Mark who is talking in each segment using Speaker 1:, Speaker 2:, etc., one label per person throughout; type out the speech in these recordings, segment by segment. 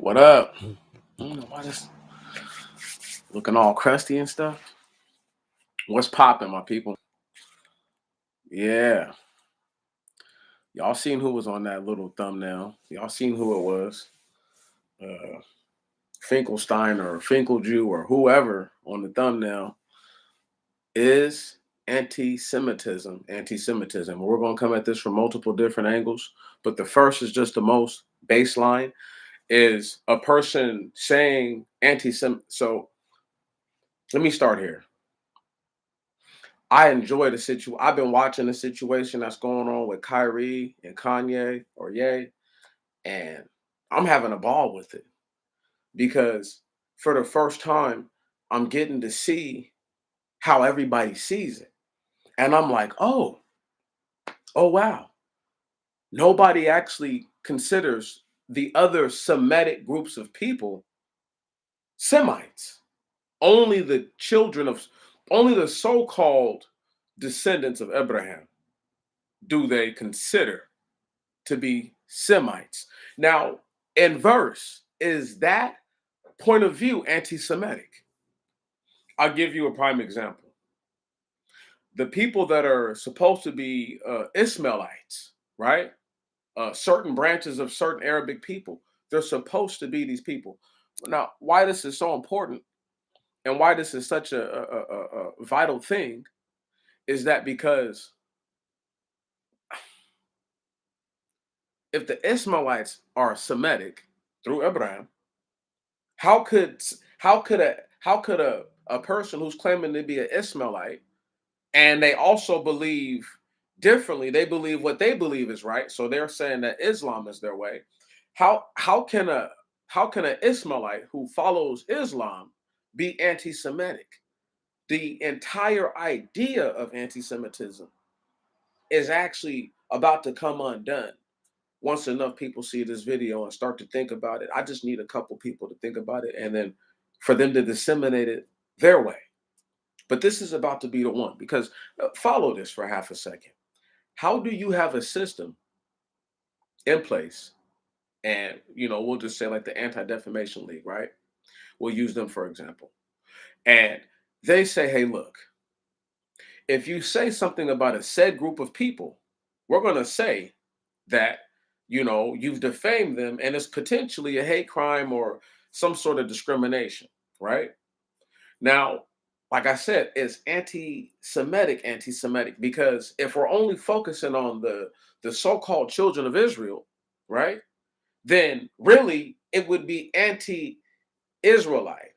Speaker 1: What up? I don't know why this looking all crusty and stuff. What's popping, my people? Yeah. Y'all seen who was on that little thumbnail. Y'all seen who it was. Uh Finkelstein or Finkeljew or whoever on the thumbnail is anti-Semitism. We're going to come at this from multiple different angles, but the first is just the most baseline is a person saying anti-Sem. So let me start here. I enjoy the situation. I've been watching the situation that's going on with Kyrie and Kanye or Ye, and I'm having a ball with it because for the first time, I'm getting to see how everybody sees it. And I'm like, oh wow. Nobody actually considers the other Semitic groups of people Semites. Only the children of, only the so-called descendants of Abraham do they consider to be Semites. Now, in verse, is that point of view anti-Semitic? I'll give you a prime example. The people that are supposed to be Ishmaelites, right? Certain branches of certain Arabic people, they're supposed to be these people. Now, why this is so important and why this is such a vital thing is that because if the Ishmaelites are Semitic through Abraham, how could a person who's claiming to be an Ishmaelite and they also believe differently, they believe what they believe is right, so they're saying that Islam is their way. How can an Ishmaelite who follows Islam be anti-Semitic? The entire idea of anti-Semitism is actually about to come undone once enough people see this video and start to think about it. I just need a couple people to think about it and then for them to disseminate it their way. But this is about to be the one because follow this for half a second. How do you have a system in place? And, we'll just say like the Anti-Defamation League, right? We'll use them for example. And they say, hey, look, if you say something about a said group of people, we're going to say that, you've defamed them and it's potentially a hate crime or some sort of discrimination, right? Now, like I said, it's anti-Semitic because if we're only focusing on the so-called children of Israel, right, then really it would be anti-Israelite,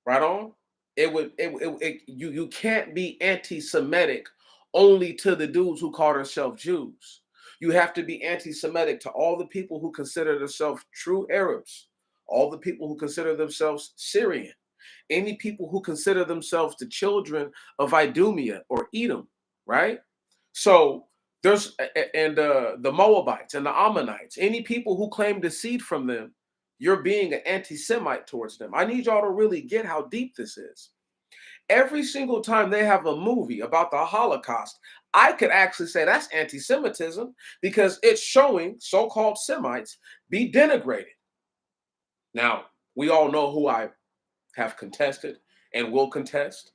Speaker 1: right on? You can't be anti-Semitic only to the dudes who call themselves Jews. You have to be anti-Semitic to all the people who consider themselves true Arabs, all the people who consider themselves Syrian, any people who consider themselves the children of Idumea or Edom, right? So there's the Moabites and the Ammonites, any people who claim descent from them, you're being an anti-Semite towards them. I need y'all to really get how deep this is. Every single time they have a movie about the Holocaust, I could actually say that's anti-Semitism because it's showing so-called Semites be denigrated. Now, we all know who I have contested and will contest,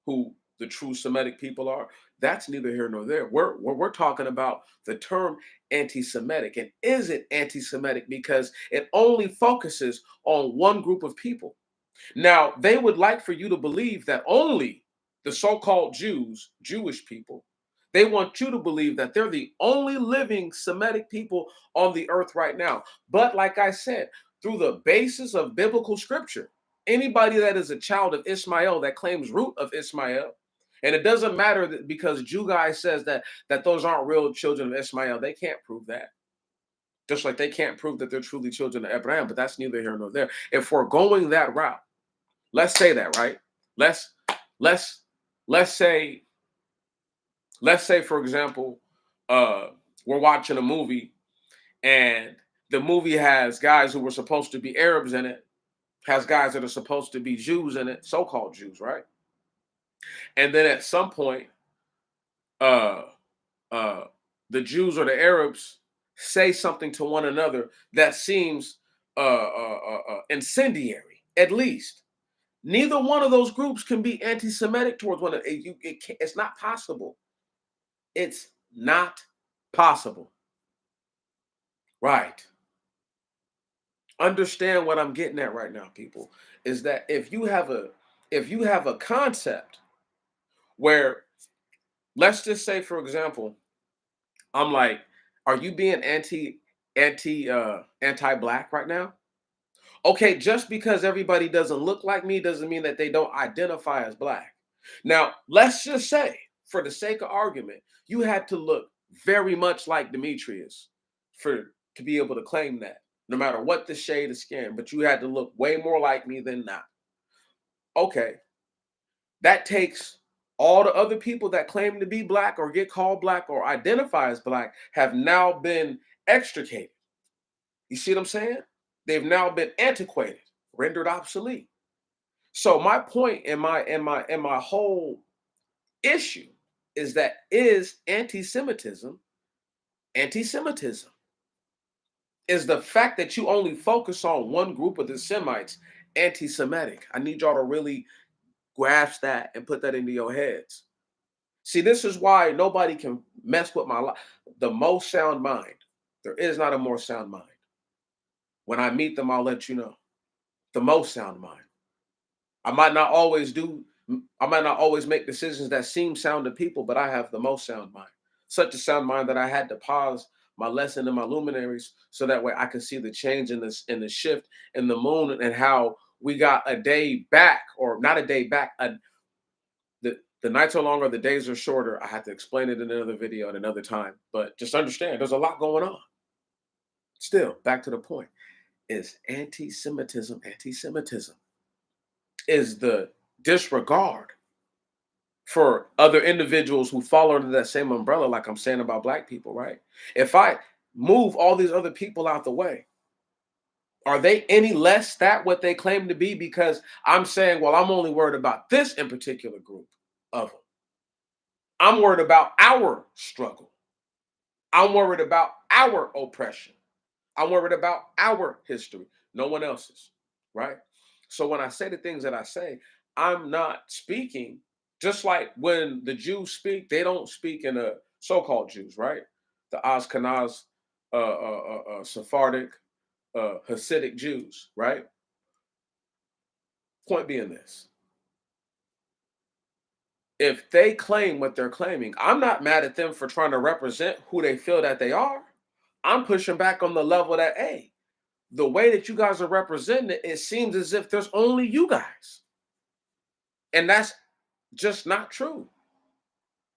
Speaker 1: who the true Semitic people are. That's neither here nor there. We're talking about the term anti-Semitic. And is it anti-Semitic because it only focuses on one group of people? Now, they would like for you to believe that only the so-called Jews, Jewish people, they want you to believe that they're the only living Semitic people on the earth right now. But like I said, through the basis of biblical scripture, anybody that is a child of Ishmael that claims root of Ishmael, and it doesn't matter that because Jew guy says that those aren't real children of Ishmael, they can't prove that. Just like they can't prove that they're truly children of Abraham, but that's neither here nor there. If we're going that route, let's say that, right? Let's say for example, we're watching a movie and the movie has guys who were supposed to be Arabs in it, has guys that are supposed to be Jews in it, so-called Jews, right? And then at some point, uh, the Jews or the Arabs say something to one another that seems incendiary, at least. Neither one of those groups can be anti-Semitic towards one another. It's not possible. It's not possible. Right. Understand what I'm getting at right now, people, is that if you have a concept where, let's just say, for example, I'm like, are you being anti-black right now? Okay, just because everybody doesn't look like me doesn't mean that they don't identify as black. Now, let's just say, for the sake of argument, you had to look very much like Demetrius to be able to claim that, no matter what the shade of skin, but you had to look way more like me than not. Okay, that takes all the other people that claim to be black or get called black or identify as black have now been extricated. You see what I'm saying? They've now been antiquated, rendered obsolete. So my point in my whole issue is that is anti-Semitism anti-Semitism? Is the fact that you only focus on one group of the Semites anti-Semitic? I need y'all to really grasp that and put that into your heads. See, this is why nobody can mess with my life. The most sound mind. There is not a more sound mind. When I meet them, I'll let you know. The most sound mind. I might not always do, I might not always make decisions that seem sound to people, but I have the most sound mind. Such a sound mind that I had to pause my lesson in my luminaries so that way I could see the change in the shift in the moon and how we got a day back, or not a day back. The nights are longer, the days are shorter. I had to explain it in another video at another time, but just understand there's a lot going on. Still, back to the point: is anti-Semitism anti-Semitism? Is the disregard for other individuals who fall under that same umbrella, like I'm saying about black people, right? If I move all these other people out the way, are they any less that what they claim to be? Because I'm saying, well, I'm only worried about this in particular group of them. I'm worried about our struggle. I'm worried about our oppression. I'm worried about our history, no one else's, right? So when I say the things that I say, I'm not speaking just like when the Jews speak, they don't speak in a so-called Jews, right? The Ashkenaz, Sephardic, Hasidic Jews, right? Point being this: if they claim what they're claiming, I'm not mad at them for trying to represent who they feel that they are. I'm pushing back on the level that, hey, the way that you guys are representing it, it seems as if there's only you guys. And that's just not true.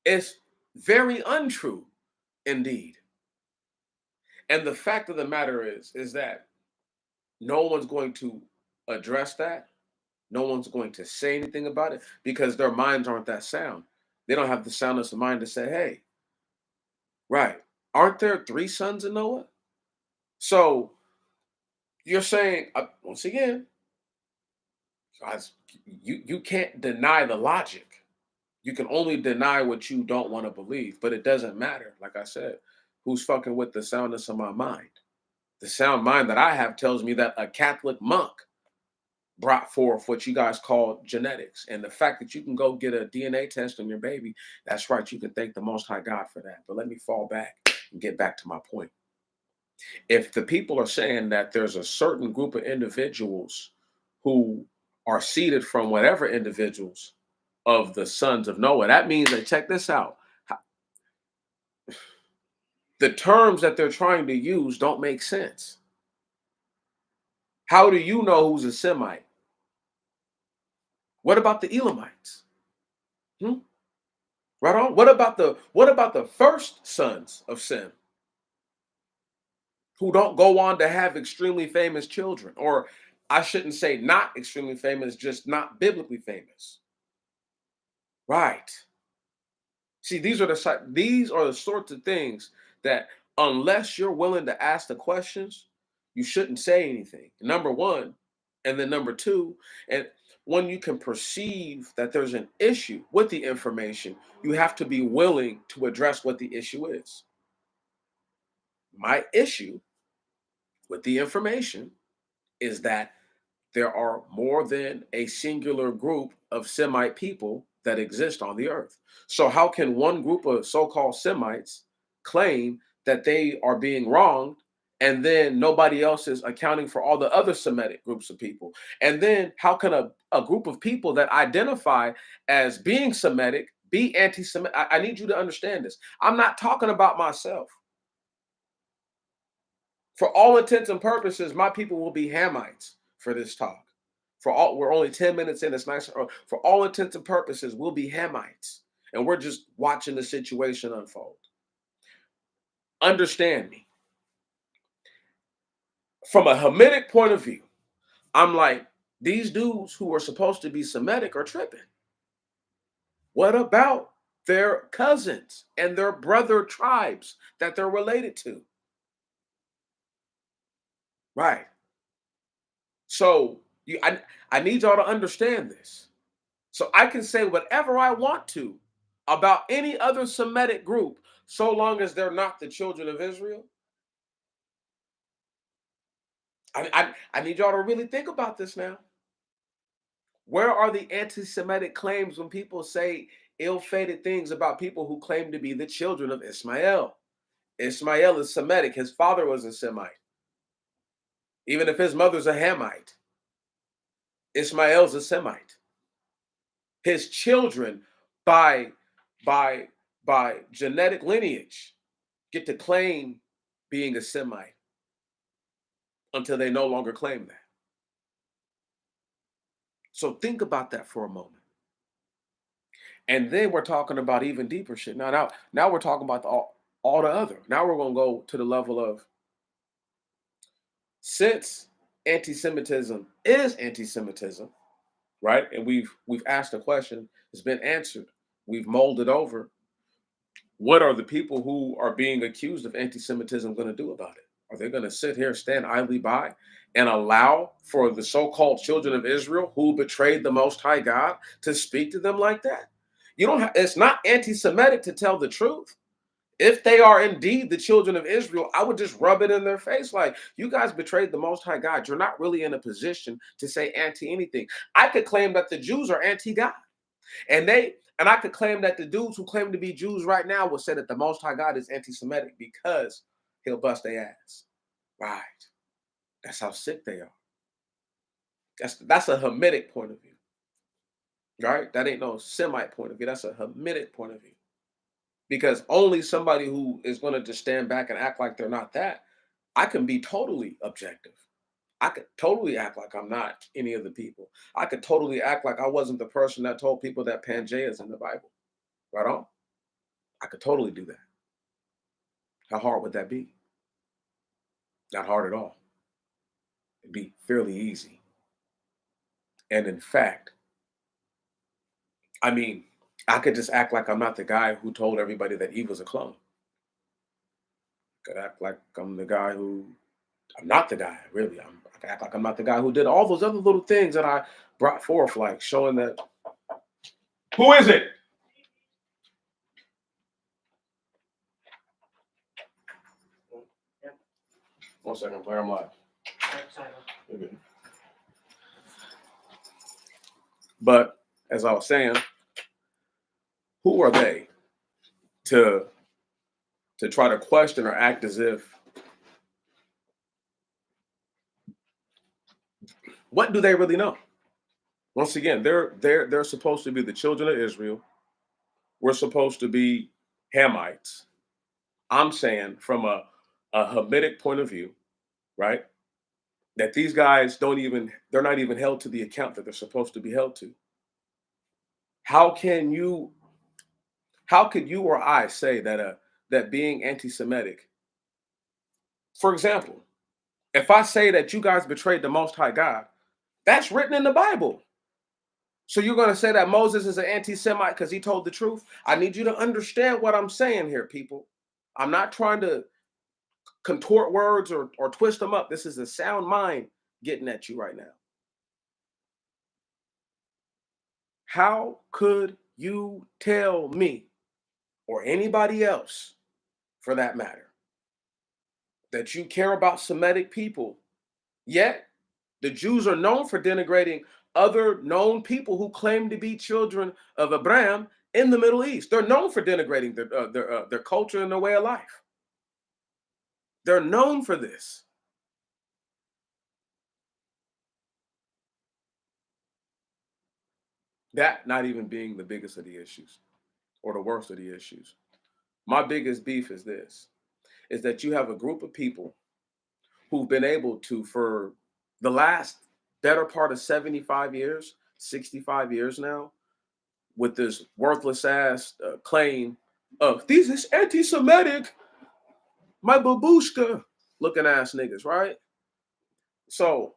Speaker 1: It's very untrue indeed. And the fact of the matter is that no one's going to address that. No one's going to say anything about it because their minds aren't that sound. They don't have the soundness of mind to say, hey, right, aren't there three sons of Noah? So you're saying, once again, guys, you can't deny the logic. You can only deny what you don't want to believe, but it doesn't matter. Like I said, who's fucking with the soundness of my mind? The sound mind that I have tells me that a Catholic monk brought forth what you guys call genetics. And the fact that you can go get a DNA test on your baby, that's right. You can thank the Most High God for that. But let me fall back and get back to my point. If the people are saying that there's a certain group of individuals who are seeded from whatever individuals of the sons of Noah, that means that, check this out, the terms that they're trying to use don't make sense. How do you know who's a Semite? What about the Elamites? Hmm? Right on. What about the first sons of Sem who don't go on to have extremely famous children? Or I shouldn't say not extremely famous, just not biblically famous. Right. See, these are the sorts of things that, unless you're willing to ask the questions, you shouldn't say anything. Number one, and then number two, and when you can perceive that there's an issue with the information, you have to be willing to address what the issue is. My issue with the information is that there are more than a singular group of Semite people that exist on the earth. So, how can one group of so called Semites claim that they are being wronged, and then nobody else is accounting for all the other Semitic groups of people? And then, how can a group of people that identify as being Semitic be anti Semitic? I need you to understand this. I'm not talking about myself. For all intents and purposes, my people will be Hamites for this talk. We're only 10 minutes in. It's nice. For all intents and purposes, we'll be Hamites, and we're just watching the situation unfold. Understand me. From a Hamitic point of view, I'm like, these dudes who are supposed to be Semitic are tripping. What about their cousins and their brother tribes that they're related to? Right. So I need y'all to understand this. So I can say whatever I want to about any other Semitic group, so long as they're not the children of Israel. I need y'all to really think about this now. Where are the anti-Semitic claims when people say ill-fated things about people who claim to be the children of Ishmael? Ishmael is Semitic. His father was a Semite. Even if his mother's a Hamite, Ishmael's a Semite. His children, by by by genetic lineage, get to claim being a Semite until they no longer claim that. So think about that for a moment. And then we're talking about even deeper shit. Now we're talking about all the other. Now we're gonna go to the level of, since anti-Semitism is anti-Semitism, right? And we've asked a question, it's been answered. We've molded over. What are the people who are being accused of anti-Semitism going to do about it? Are they going to sit here, stand idly by, and allow for the so-called children of Israel who betrayed the Most High God to speak to them like that? You don't have, it's not anti-Semitic to tell the truth. If they are indeed the children of Israel, I would just rub it in their face like, you guys betrayed the Most High God. You're not really in a position to say anti anything. I could claim that the Jews are anti-God. And I could claim that the dudes who claim to be Jews right now will say that the Most High God is anti-Semitic because he'll bust their ass. Right. That's how sick they are. That's a Hamitic point of view. Right? That ain't no Semite point of view. That's a Hamitic point of view. Because only somebody who is going to just stand back and act like they're not that, I can be totally objective. I could totally act like I'm not any of the people. I could totally act like I wasn't the person that told people that Pangea is in the Bible. Right on? I could totally do that. How hard would that be? Not hard at all. It'd be fairly easy. And in fact, I mean, I could just act like I'm not the guy who told everybody that Eve was a clone. I could act like I'm the guy who, I'm not the guy, really. I could act like I'm not the guy who did all those other little things that I brought forth, like showing that. Who is it? One second, player, I'm live. Okay. But as I was saying, who are they to try to question or act as if, what do they really know? Once again, they're supposed to be the children of Israel. We're supposed to be Hamites. I'm saying from a Hamitic point of view, right? That these guys they're not even held to the account that they're supposed to be held to. How can you how could you or I say that being anti-Semitic, for example, if I say that you guys betrayed the Most High God, that's written in the Bible. So you're going to say that Moses is an anti-Semite because he told the truth? I need you to understand what I'm saying here, people. I'm not trying to contort words or twist them up. This is a sound mind getting at you right now. How could you tell me, or anybody else for that matter, that you care about Semitic people, yet The Jews are known for denigrating other known people who claim to be children of Abraham in the Middle East. They're known for denigrating their culture and their way of life. They're known for this. That not even being the biggest of the issues or the worst of the issues. My biggest beef is this, is that you have a group of people who've been able to, for the last better part of 75 years, 65 years now, with this worthless ass claim of these is anti-Semitic, my babushka looking ass niggas, right? So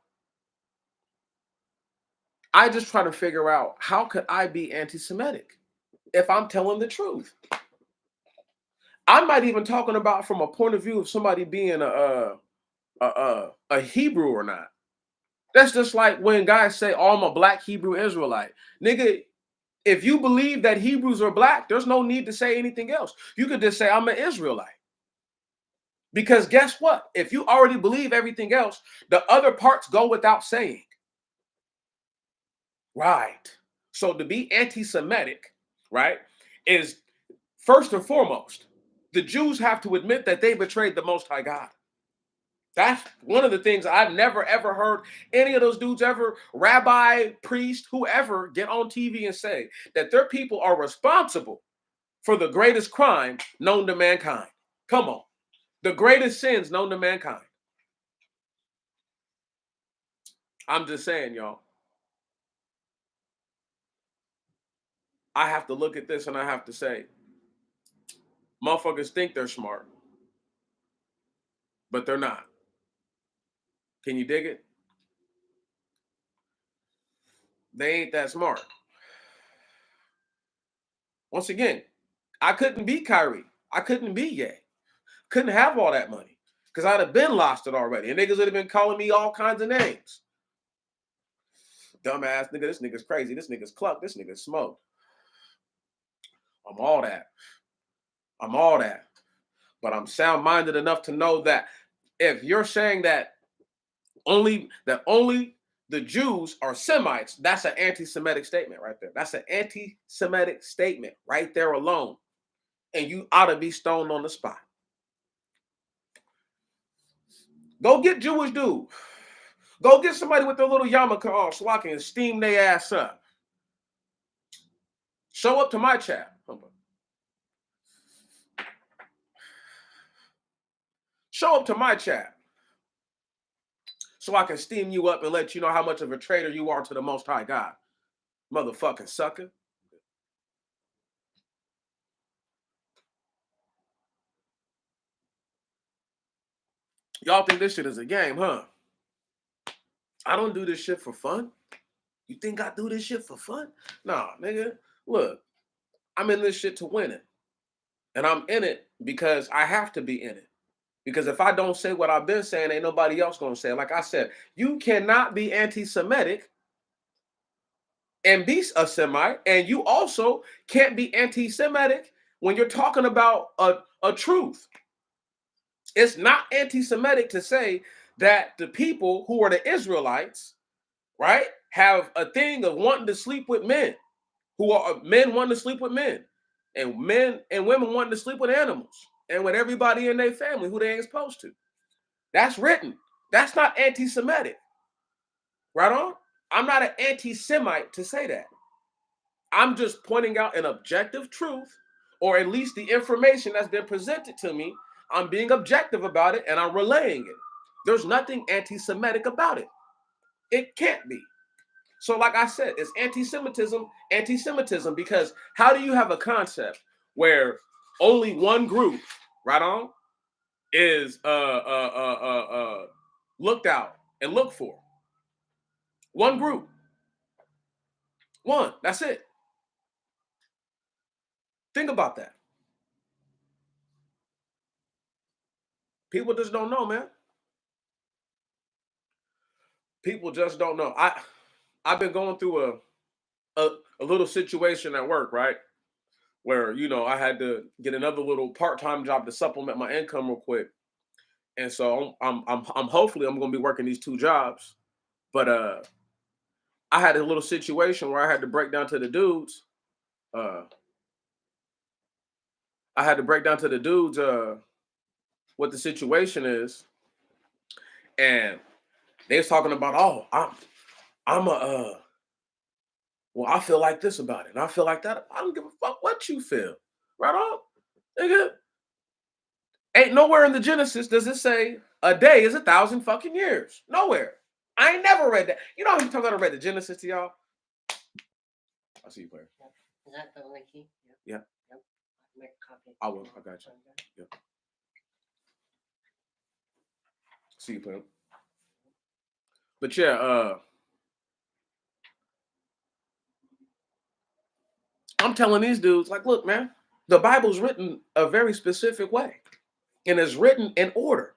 Speaker 1: I just try to figure out, how could I be anti-Semitic if I'm telling the truth? I'm not even talking about from a point of view of somebody being a Hebrew or not. That's just like when guys say, "Oh, I'm a black Hebrew Israelite." Nigga, if you believe that Hebrews are black, there's no need to say anything else. You could just say, "I'm an Israelite." Because guess what? If you already believe everything else, the other parts go without saying. Right. So to be anti-Semitic, right, is first and foremost, the Jews have to admit that they betrayed the Most High God. That's one of the things I've never ever heard any of those dudes ever, rabbi, priest, whoever, get on TV and say that their people are responsible for the greatest crime known to mankind. Come on. The greatest sins known to mankind. I'm just saying, y'all. I have to look at this and I have to say, motherfuckers think they're smart, but they're not. Can you dig it? They ain't that smart. Once again, I couldn't be Kyrie. I couldn't be Ye. Couldn't have all that money because I'd have been lost it already. And niggas would have been calling me all kinds of names. Dumbass nigga, this nigga's crazy. This nigga's cluck. This nigga's smoke. I'm all that. I'm all that. But I'm sound-minded enough to know that if you're saying that only the Jews are Semites, that's an anti-Semitic statement right there. That's an anti-Semitic statement right there alone. And you ought to be stoned on the spot. Go get Jewish dude. Go get somebody with their little yarmulke on so I can steam their ass up. Show up to my chat. Show up to my chat so I can steam you up and let you know how much of a traitor you are to the Most High God. Motherfucking sucker. Y'all think this shit is a game, huh? I don't do this shit for fun. You think I do this shit for fun? Nah, nigga. Look, I'm in this shit to win it. And I'm in it because I have to be in it. Because if I don't say what I've been saying, ain't nobody else gonna say it. Like I said, you cannot be anti-Semitic and be a Semite, and you also can't be anti-Semitic when you're talking about a truth. It's not anti-Semitic to say that the people who are the Israelites, right, have a thing of wanting to sleep with men, who are men wanting to sleep with men, and men and women wanting to sleep with animals, and with everybody in their family who they ain't supposed to. That's written. That's not anti-Semitic. Right on? I'm not an anti-Semite to say that. I'm just pointing out an objective truth, or at least the information that's been presented to me. I'm being objective about it and I'm relaying it. There's nothing anti-Semitic about it. It can't be. So, like I said, it's anti-Semitism, anti-Semitism, because how do you have a concept where only one group, right on, is looked out and looked for? One group. One. That's it. Think about that. People just don't know, man. People just don't know. I've been going through a little situation at work, right? Where I had to get another little part-time job to supplement my income real quick. And so I'm hopefully I'm going to be working these two jobs But I had a little situation where I had to break down to the dudes. Uh, I had to break down to the dudes what the situation is, and they was talking about, oh, I'm a well, I feel like this about it, and I feel like that. I don't give a fuck what you feel. Right on, nigga. Ain't nowhere in the Genesis does it say a day is 1,000 fucking years. Nowhere. I ain't never read that. You know how many times I read the Genesis to y'all? I see you, player.
Speaker 2: Is that the only key?
Speaker 1: Yeah.
Speaker 2: Yep. Make a copy.
Speaker 1: I will. I got you. Yep. See you, player. But yeah, I'm telling these dudes, like, look, man, the Bible's written a very specific way, and it's written in order.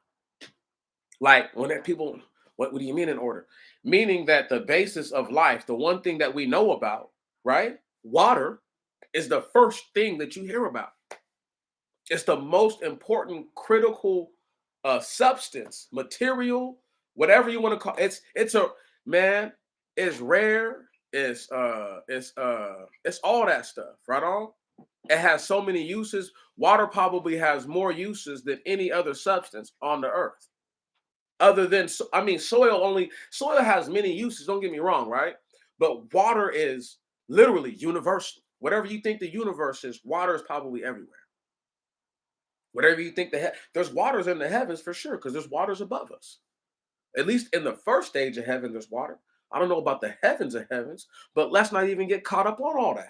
Speaker 1: Like when that people, what do you mean in order? Meaning that the basis of life, the one thing that we know about, right? Water is the first thing that you hear about. It's the most important critical substance, material, whatever you want to call it. It's a man, it's rare, it's all that stuff, right on. It has so many uses. Water probably has more uses than any other substance on the earth. Other than, I mean, soil has many uses, don't get me wrong, right? But water is literally universal. Whatever you think the universe is, water is probably everywhere. Whatever you think there's waters in the heavens for sure, because there's waters above us. At least in the first stage of heaven, there's water. I don't know about the heavens of heavens, but let's not even get caught up on all that.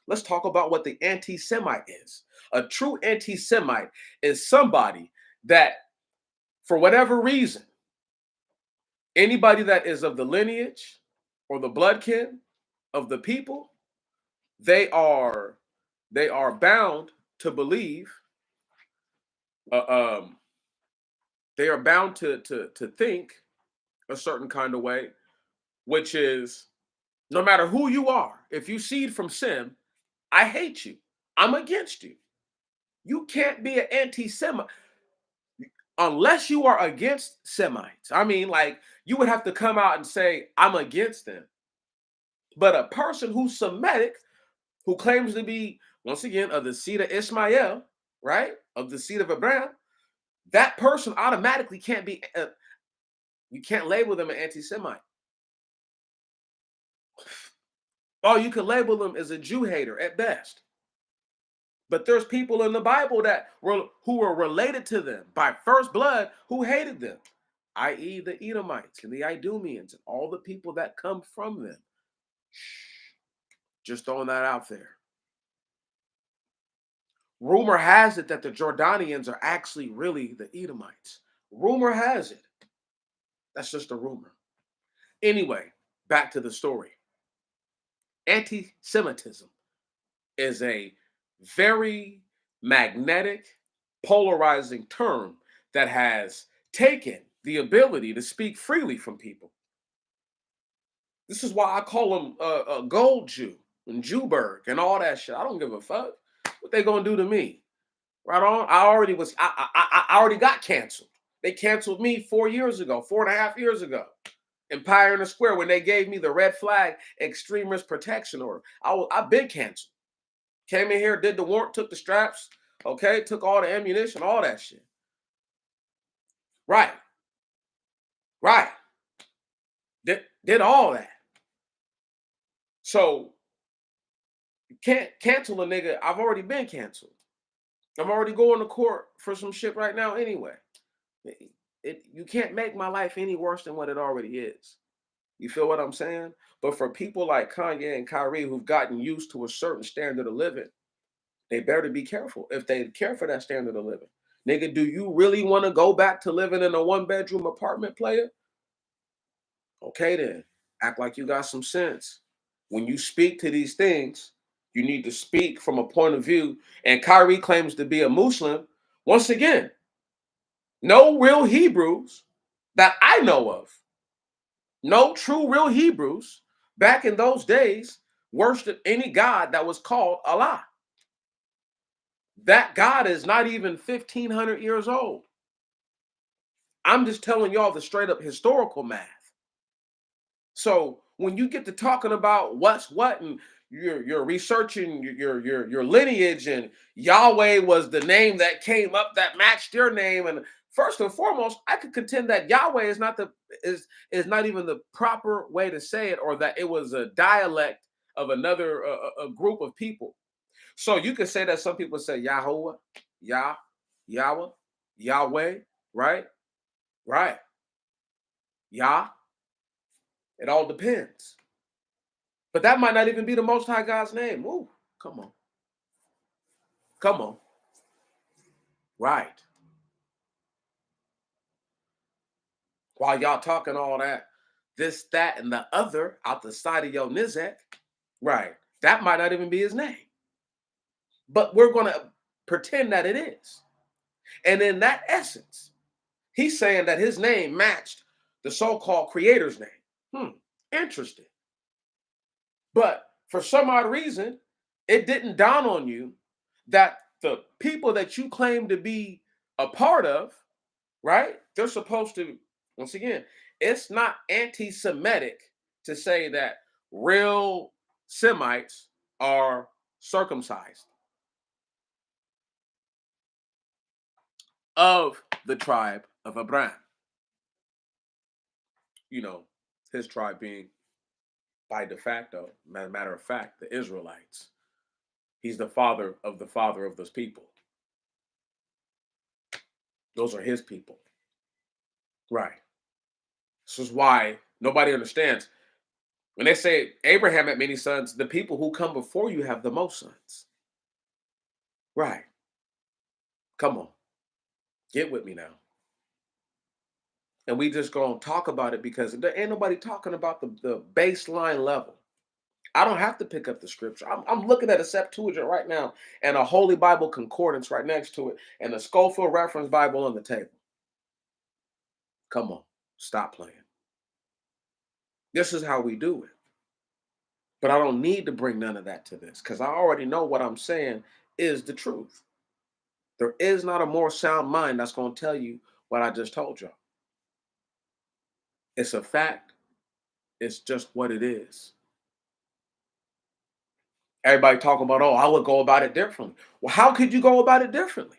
Speaker 1: Let's talk about what the anti-Semite is. A true anti-Semite is somebody that, for whatever reason, anybody that is of the lineage or the bloodkin of the people, they are bound to believe. Uh, um, they are bound to think a certain kind of way, which is no matter who you are, if you seed from Sem, I hate you. I'm against you. You can't be an anti-Semite unless you are against Semites. I mean, like, you would have to come out and say, I'm against them. But a person who's Semitic, who claims to be, once again, of the seed of Ishmael, right? Of the seed of Abraham, that person automatically can't be, you can't label them an anti-Semite. All you can label them as a Jew hater at best. But there's people in the Bible who were related to them by first blood who hated them, i.e. the Edomites and the Idumeans and all the people that come from them. Just throwing that out there. Rumor has it that the Jordanians are actually really the Edomites. Rumor has it. That's just a rumor. Anyway, back to the story. Anti-Semitism is a very magnetic, polarizing term that has taken the ability to speak freely from people. This is why I call them a gold Jew and Jewberg and all that shit. I don't give a fuck what they gonna do to me. Right on. I already got canceled. They canceled me 4 years ago, 4.5 years ago, in Pioneer Square when they gave me the red flag extremist protection order. I've been canceled. Came in here, did the warrant, took the straps, okay, took all the ammunition, all that shit. Right. Right. Did all that. So you can't cancel a nigga. I've already been canceled. I'm already going to court for some shit right now anyway. You can't make my life any worse than what it already is. You feel what I'm saying? But for people like Kanye and Kyrie who've gotten used to a certain standard of living, they better be careful if they care for that standard of living. Nigga, do you really want to go back to living in a one-bedroom apartment, player? Okay, then. Act like you got some sense. When you speak to these things, you need to speak from a point of view. And Kyrie claims to be a Muslim. Once again, no real Hebrews that I know of, no true real Hebrews back in those days worshiped any God that was called Allah. That God is not even 1,500 years old. I'm just telling y'all the straight up historical math. So when you get to talking about what's what and you're researching your lineage and Yahweh was the name that came up that matched your name, and first and foremost, I could contend that Yahweh is not the is not even the proper way to say it, or that it was a dialect of another a group of people. So you could say that some people say Yahweh, Yah, Yahweh, Yahweh, right? Right. Yah. It all depends. But that might not even be the Most High God's name. Ooh, come on. Come on. Right. While y'all talking all that, this, that, and the other out the side of your nizek, right? That might not even be his name. But we're going to pretend that it is. And in that essence, he's saying that his name matched the so-called creator's name. Interesting. But for some odd reason, it didn't dawn on you that the people that you claim to be a part of, right? They're supposed to, once again, it's not anti-Semitic to say that real Semites are circumcised of the tribe of Abraham. You know, his tribe being by de facto, matter of fact, the Israelites. He's the father of those people. Those are his people. Right. This is why nobody understands. When they say Abraham had many sons, the people who come before you have the most sons. Right. Come on. Get with me now. And we just gonna talk about it because there ain't nobody talking about the baseline level. I don't have to pick up the scripture. I'm looking at a Septuagint right now and a Holy Bible Concordance right next to it and a Schofield Reference Bible on the table. Come on. Stop playing. This is how we do it. But I don't need to bring none of that to this because I already know what I'm saying is the truth. There is not a more sound mind that's going to tell you what I just told y'all. It's a fact. It's just what it is. Everybody talking about, oh, I would go about it differently. Well, how could you go about it differently?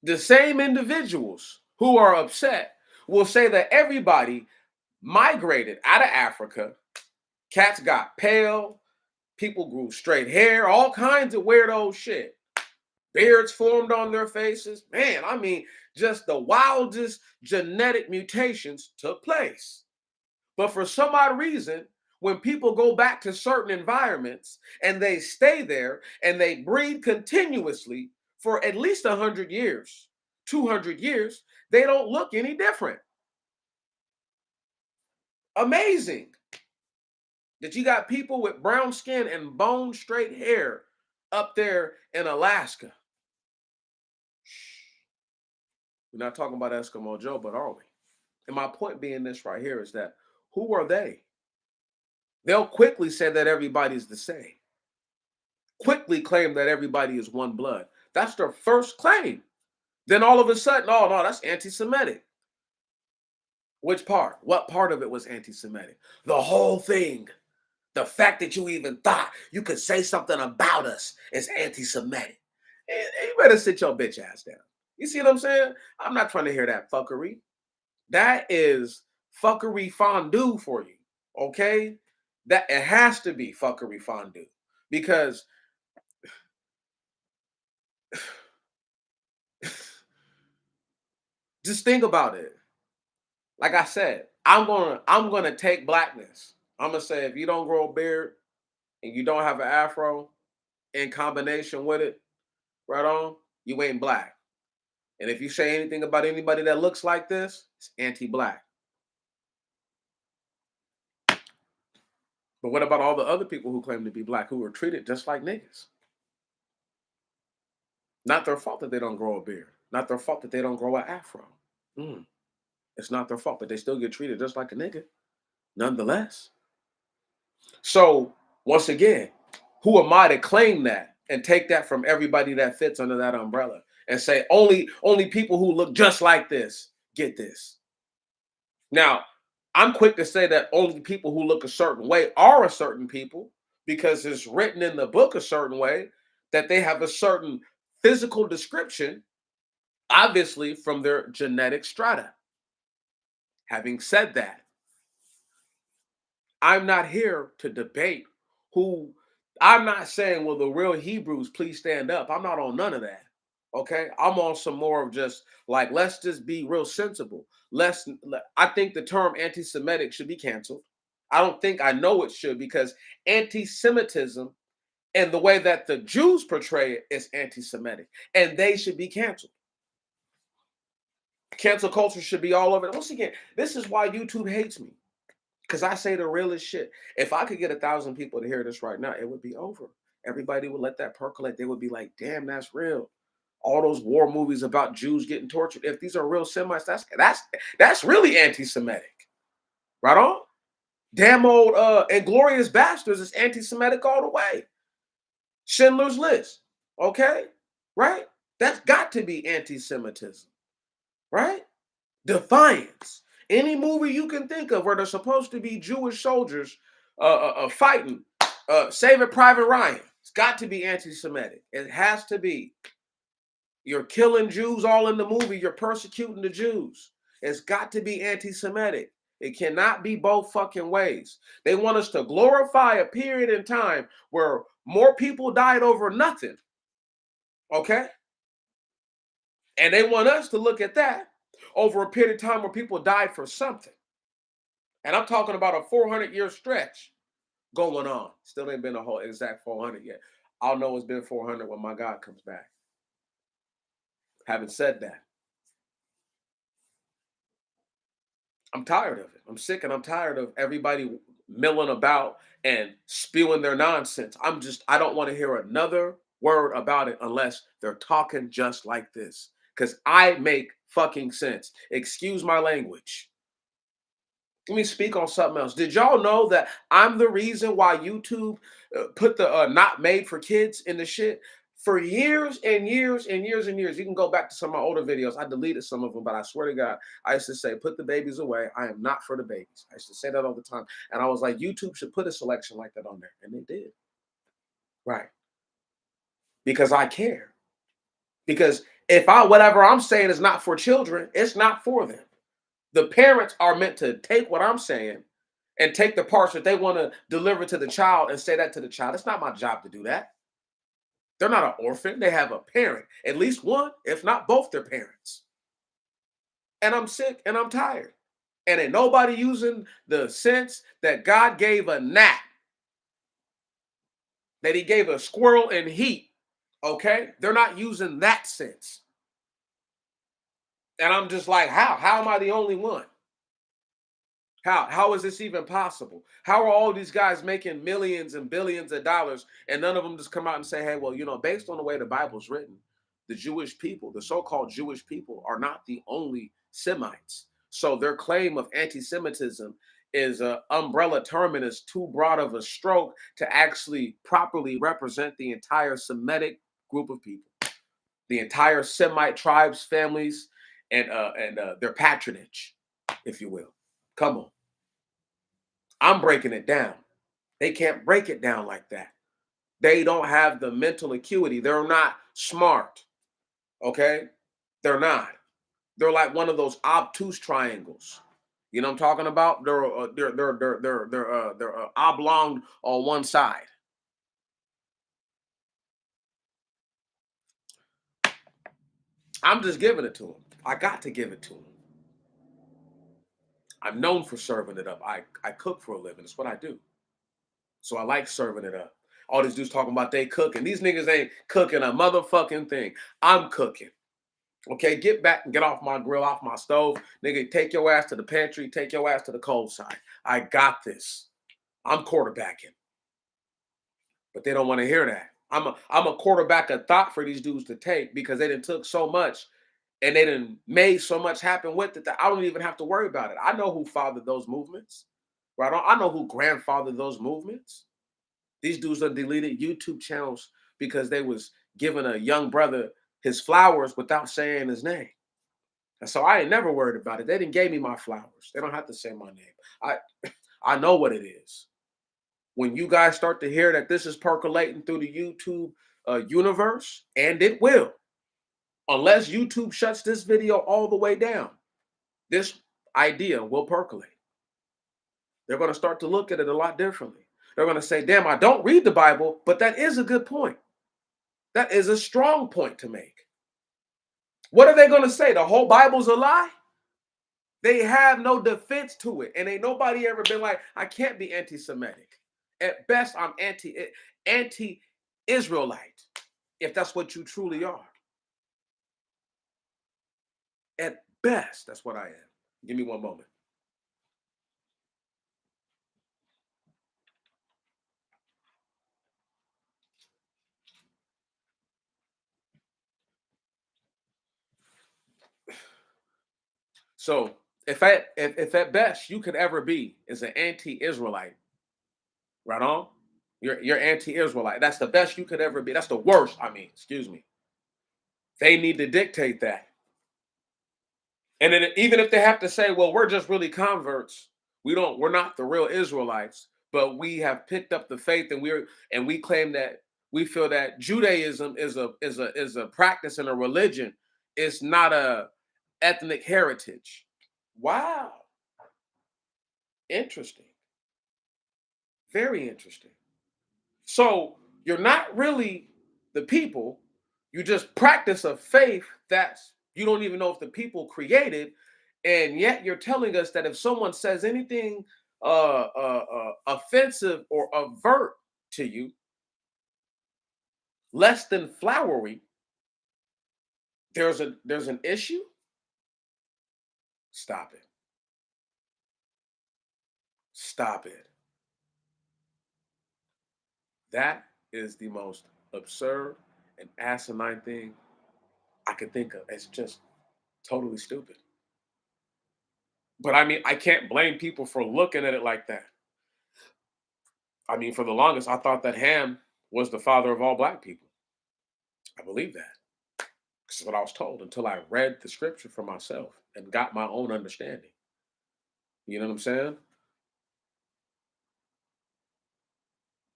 Speaker 1: The same individuals who are upset will say that everybody migrated out of Africa. Cats got pale. People grew straight hair, all kinds of weirdo shit. Beards formed on their faces. Man, I mean, just the wildest genetic mutations took place. But for some odd reason, when people go back to certain environments and they stay there and they breed continuously for at least 100 years, 200 years, they don't look any different. Amazing that you got people with brown skin and bone straight hair up there in Alaska. We're not talking about Eskimo Joe, but are we? And my point being this right here is that who are they? They'll quickly say that everybody's the same. Quickly claim that everybody is one blood. That's their first claim. Then all of a sudden, oh no, that's anti-Semitic. Which part? What part of it was anti-Semitic? The whole thing. The fact that you even thought you could say something about us is anti-Semitic. You better sit your bitch ass down. You see what I'm saying? I'm not trying to hear that fuckery. That is fuckery fondue for you. Okay? That it has to be fuckery fondue. Because just think about it. Like I said, I'm gonna take blackness. I'm gonna say if you don't grow a beard and you don't have an afro in combination with it, right on, you ain't black. And if you say anything about anybody that looks like this, it's anti-black. But what about all the other people who claim to be black who are treated just like niggas? Not their fault that they don't grow a beard. Not their fault that they don't grow an afro. Mm. It's not their fault, but they still get treated just like a nigga, nonetheless. So once again, who am I to claim that and take that from everybody that fits under that umbrella and say only people who look just like this get this. Now, I'm quick to say that only people who look a certain way are a certain people because it's written in the book a certain way that they have a certain physical description, obviously from their genetic strata. Having said that, I'm not here to debate who, I'm not saying, well, the real Hebrews, please stand up. I'm not on none of that. Okay. I'm on some more of just like, let's just be real sensible. I think the term anti Semitic should be canceled. I don't think I know it should because anti Semitism and the way that the Jews portray it is anti Semitic and they should be canceled. Cancel culture should be all over. Once again, this is why YouTube hates me. Because I say the realest shit. If I could get 1,000 people to hear this right now, it would be over. Everybody would let that percolate. They would be like, damn, that's real. All those war movies about Jews getting tortured. If these are real Semites, that's really anti-Semitic. Right on? Damn old Inglorious Bastards is anti-Semitic all the way. Schindler's List. Okay? Right? That's got to be anti-Semitism. Right? Defiance. Any movie you can think of where there's supposed to be Jewish soldiers fighting, Saving Private Ryan. It's got to be anti-Semitic. It has to be. You're killing Jews all in the movie. You're persecuting the Jews. It's got to be anti-Semitic. It cannot be both fucking ways. They want us to glorify a period in time where more people died over nothing. Okay? And they want us to look at that over a period of time where people died for something. And I'm talking about a 400-year stretch going on. Still ain't been a whole exact 400 yet. I'll know it's been 400 when my God comes back. Having said that, I'm tired of it. I'm sick and I'm tired of everybody milling about and spewing their nonsense. I don't want to hear another word about it unless they're talking just like this. Because I make fucking sense. Excuse my language. Let me speak on something else. Did y'all know that I'm the reason why YouTube put the not made for kids in the shit? For years and years and years and years, you can go back to some of my older videos. I deleted some of them, but I swear to God, I used to say, put the babies away. I am not for the babies. I used to say that all the time. And I was like, YouTube should put a selection like that on there. And they did. Right. Because I care. Because if whatever I'm saying is not for children, it's not for them. The parents are meant to take what I'm saying and take the parts that they want to deliver to the child and say that to the child. It's not my job to do that. They're not an orphan. They have a parent, at least one, if not both their parents. And I'm sick and I'm tired. And ain't nobody using the sense that God gave a gnat, that he gave a squirrel in heat. Okay? They're not using that sense. And I'm just like, how? How am I the only one? How is this even possible? How are all these guys making millions and billions of dollars and none of them just come out and say, hey, well, based on the way the Bible's written, the Jewish people, the so-called Jewish people, are not the only Semites. So their claim of anti-Semitism is an umbrella term and is too broad of a stroke to actually properly represent the entire Semitic group of people, the entire Semite tribes, families, and their patronage, if you will. Come on. I'm breaking it down. They can't break it down like that. They don't have the mental acuity. They're not smart. Okay? They're not. They're like one of those obtuse triangles. You know what I'm talking about? They're oblong on one side. I'm just giving it to them. I got to give it to them. I'm known for serving it up. I cook for a living. It's what I do. So I like serving it up. All these dudes talking about they cooking. These niggas ain't cooking a motherfucking thing. I'm cooking. Okay, get back and get off my grill, off my stove. Nigga, take your ass to the pantry, take your ass to the cold side. I got this. I'm quarterbacking. But they don't want to hear that. I'm a quarterback of thought for these dudes to take because they done took so much and they done made so much happen with it that I don't even have to worry about it. I know who fathered those movements. Right? I know who grandfathered those movements. These dudes done deleted YouTube channels because they was giving a young brother his flowers without saying his name. And so I ain't never worried about it. They didn't gave me my flowers. They don't have to say my name. I I know what it is. When you guys start to hear that this is percolating through the YouTube universe, and it will, unless YouTube shuts this video all the way down, this idea will percolate. They're going to start to look at it a lot differently. They're going to say, damn, I don't read the Bible, but that is a good point. That is a strong point to make. What are they going to say? The whole Bible's a lie? They have no defense to it. And ain't nobody ever been like, I can't be anti-Semitic. At best, I'm anti-Israelite, if that's what you truly are. At best, that's what I am. Give me one moment. So if at best you could ever be is an anti-Israelite, right on? You're anti-Israelite. That's the best you could ever be. That's the worst. I mean, excuse me. They need to dictate that. And then even if they have to say, well, we're just really converts, we're not the real Israelites, but we have picked up the faith and we claim that we feel that Judaism is a practice and a religion. It's not a ethnic heritage. Wow. Interesting. Very interesting. So you're not really the people. You just practice a faith that's you don't even know if the people created, and yet you're telling us that if someone says anything offensive or avert to you, less than flowery, there's an issue. Stop it. Stop it. That is the most absurd and asinine thing I could think of. It's just totally stupid. But I mean, I can't blame people for looking at it like that. I mean, for the longest, I thought that Ham was the father of all black people. I believe that. This is what I was told until I read the scripture for myself and got my own understanding. You know what I'm saying?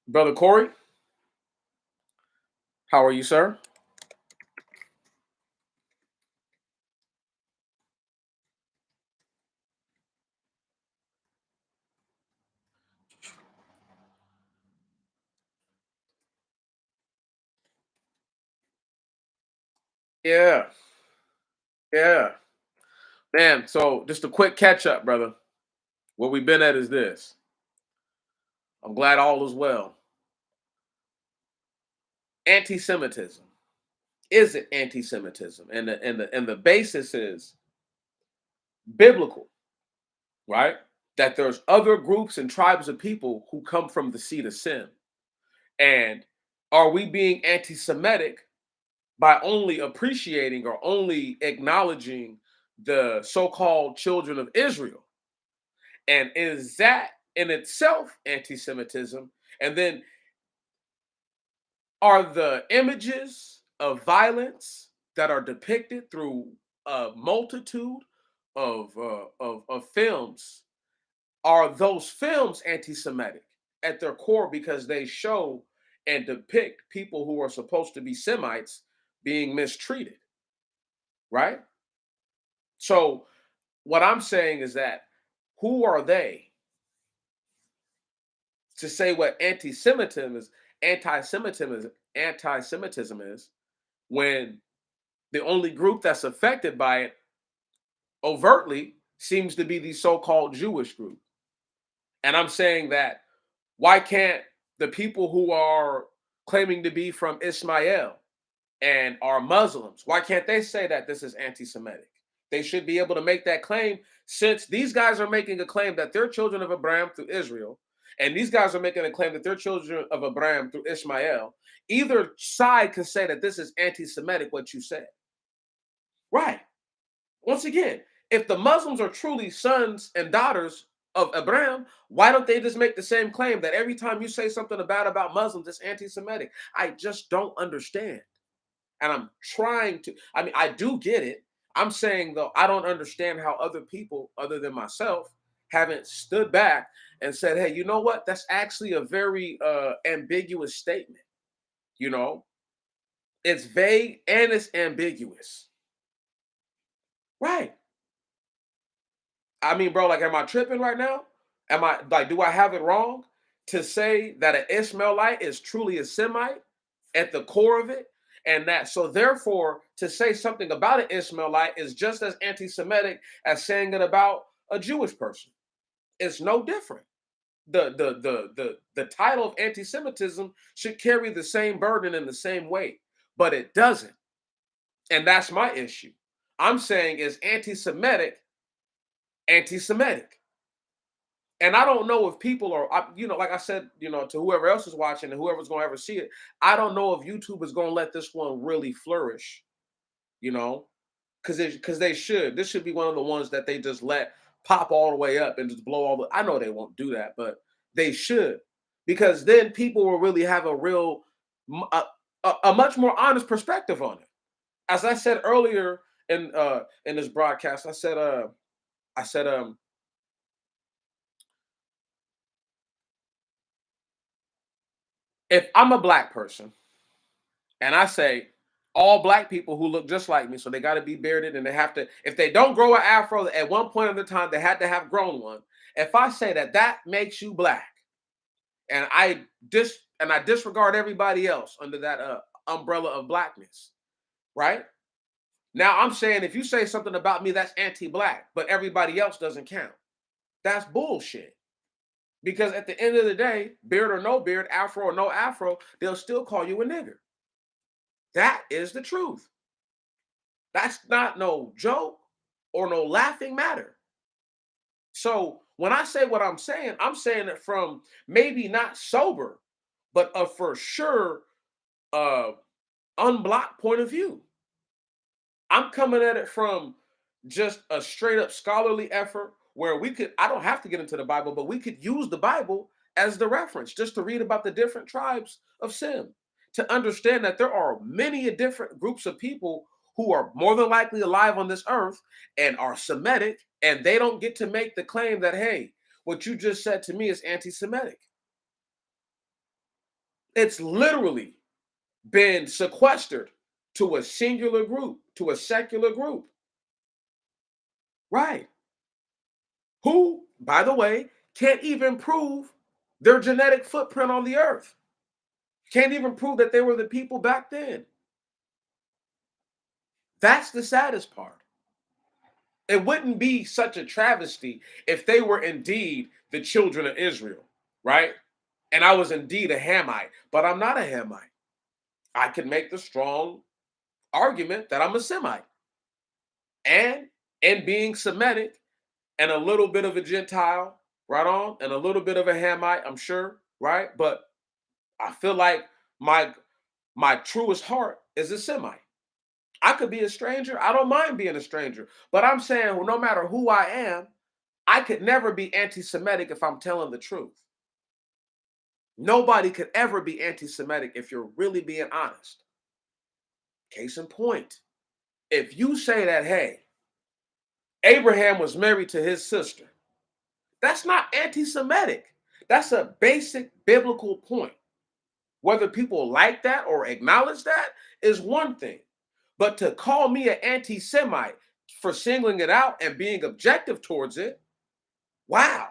Speaker 1: Brother Corey, how are you, sir? Yeah, yeah. Man, so just a quick catch up, brother. Where we've been at is this. I'm glad all is well. Anti-Semitism. Is it anti-Semitism? And the basis is biblical, right? That there's other groups and tribes of people who come from the seed of sin. And are we being anti-Semitic by only appreciating or only acknowledging the so-called children of Israel? And is that in itself anti-Semitism? And then are the images of violence that are depicted through a multitude of films, are those films anti-Semitic at their core because they show and depict people who are supposed to be Semites being mistreated, right? So what I'm saying is that who are they to say what anti-Semitism is when the only group that's affected by it overtly seems to be the so-called Jewish group. And I'm saying that why can't the people who are claiming to be from Ishmael and are Muslims, why can't they say that this is anti-Semitic? They should be able to make that claim since these guys are making a claim that they're children of Abraham through Israel, and these guys are making a claim that they're children of Abraham through Ishmael. Either side can say that this is anti-Semitic, what you said. Right. Once again, if the Muslims are truly sons and daughters of Abraham, why don't they just make the same claim that every time you say something bad about Muslims, it's anti Semitic? I just don't understand. And I'm trying to, I mean, I do get it. I'm saying though, I don't understand how other people, other than myself, haven't stood back and said, "Hey, you know what? That's actually a very ambiguous statement. You know, it's vague and it's ambiguous, right? I mean, bro, like, am I tripping right now? Am I like, do I have it wrong to say that an Ishmaelite is truly a Semite at the core of it? And that, so therefore, to say something about an Ishmaelite is just as anti Semitic as saying it about a Jewish person. It's no different. The title of anti Semitism should carry the same burden and the same weight, but it doesn't. And that's my issue. I'm saying is anti Semitic. And I don't know if people are, like I said, to whoever else is watching and whoever's going to ever see it, I don't know if YouTube is going to let this one really flourish, you know, because they should. This should be one of the ones that they just let pop all the way up and just blow all the. I know they won't do that, but they should, because then people will really have a real, a much more honest perspective on it. As I said earlier in this broadcast, I said if I'm a black person and I say all black people who look just like me, so they got to be bearded and they have to, if they don't grow an afro at one point in the time, they had to have grown one. If I say that that makes you black, and I disregard everybody else under that umbrella of blackness, right? Now I'm saying if you say something about me that's anti-black, but everybody else doesn't count, that's bullshit. Because at the end of the day, beard or no beard, afro or no afro, they'll still call you a nigger. That is the truth. That's not no joke or no laughing matter. So when I say what I'm saying it from maybe not sober, but a for sure uh unblocked point of view. I'm coming at it from just a straight up scholarly effort where I don't have to get into the Bible, but we could use the Bible as the reference just to read about the different tribes of Sem, to understand that there are many different groups of people who are more than likely alive on this earth and are Semitic, and they don't get to make the claim that, hey, what you just said to me is anti Semitic. It's literally been sequestered to a singular group, to a secular group. Right. Who, by the way, can't even prove their genetic footprint on the earth. Can't even prove that they were the people back then. That's the saddest part. It wouldn't be such a travesty if they were indeed the children of Israel, right? And I was indeed a Hamite, but I'm not a Hamite. I can make the strong argument that I'm a Semite. And in being Semitic and a little bit of a Gentile, right on, and a little bit of a Hamite, I'm sure, right? But I feel like my my truest heart is a Semite. I could be a stranger. I don't mind being a stranger. But I'm saying, well, no matter who I am, I could never be anti-Semitic if I'm telling the truth. Nobody could ever be anti-Semitic if you're really being honest. Case in point, if you say that, hey, Abraham was married to his sister, that's not anti-Semitic. That's a basic biblical point. Whether people like that or acknowledge that is one thing. But to call me an anti Semite for singling it out and being objective towards it, wow,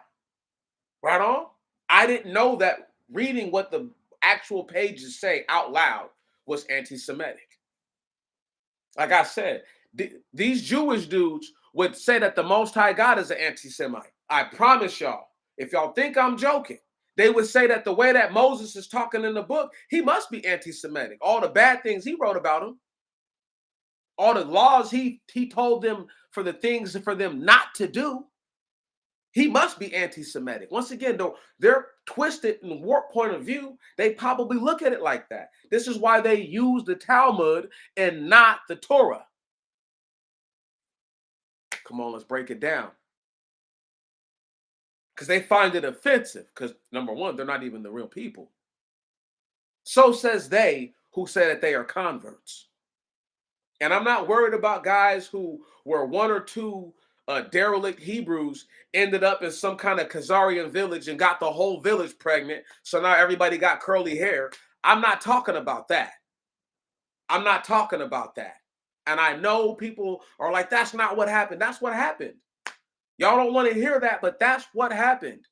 Speaker 1: right on. I didn't know that reading what the actual pages say out loud was anti Semitic. Like I said, these Jewish dudes would say that the Most High God is an anti Semite. I promise y'all, if y'all think I'm joking, they would say that the way that Moses is talking in the book, he must be anti Semitic. All the bad things he wrote about him, all the laws he told them for the things for them not to do, he must be anti-Semitic. Once again, though, their twisted and warped point of view, they probably look at it like that. This is why they use the Talmud and not the Torah. Come on, let's break it down. Because they find it offensive. Because number one, they're not even the real people. So says they who say that they are converts. And I'm not worried about guys who were one or two derelict Hebrews ended up in some kind of Khazarian village and got the whole village pregnant. So now everybody got curly hair. I'm not talking about that. I'm not talking about that. And I know people are like, that's not what happened. That's what happened. Y'all don't want to hear that, but that's what happened.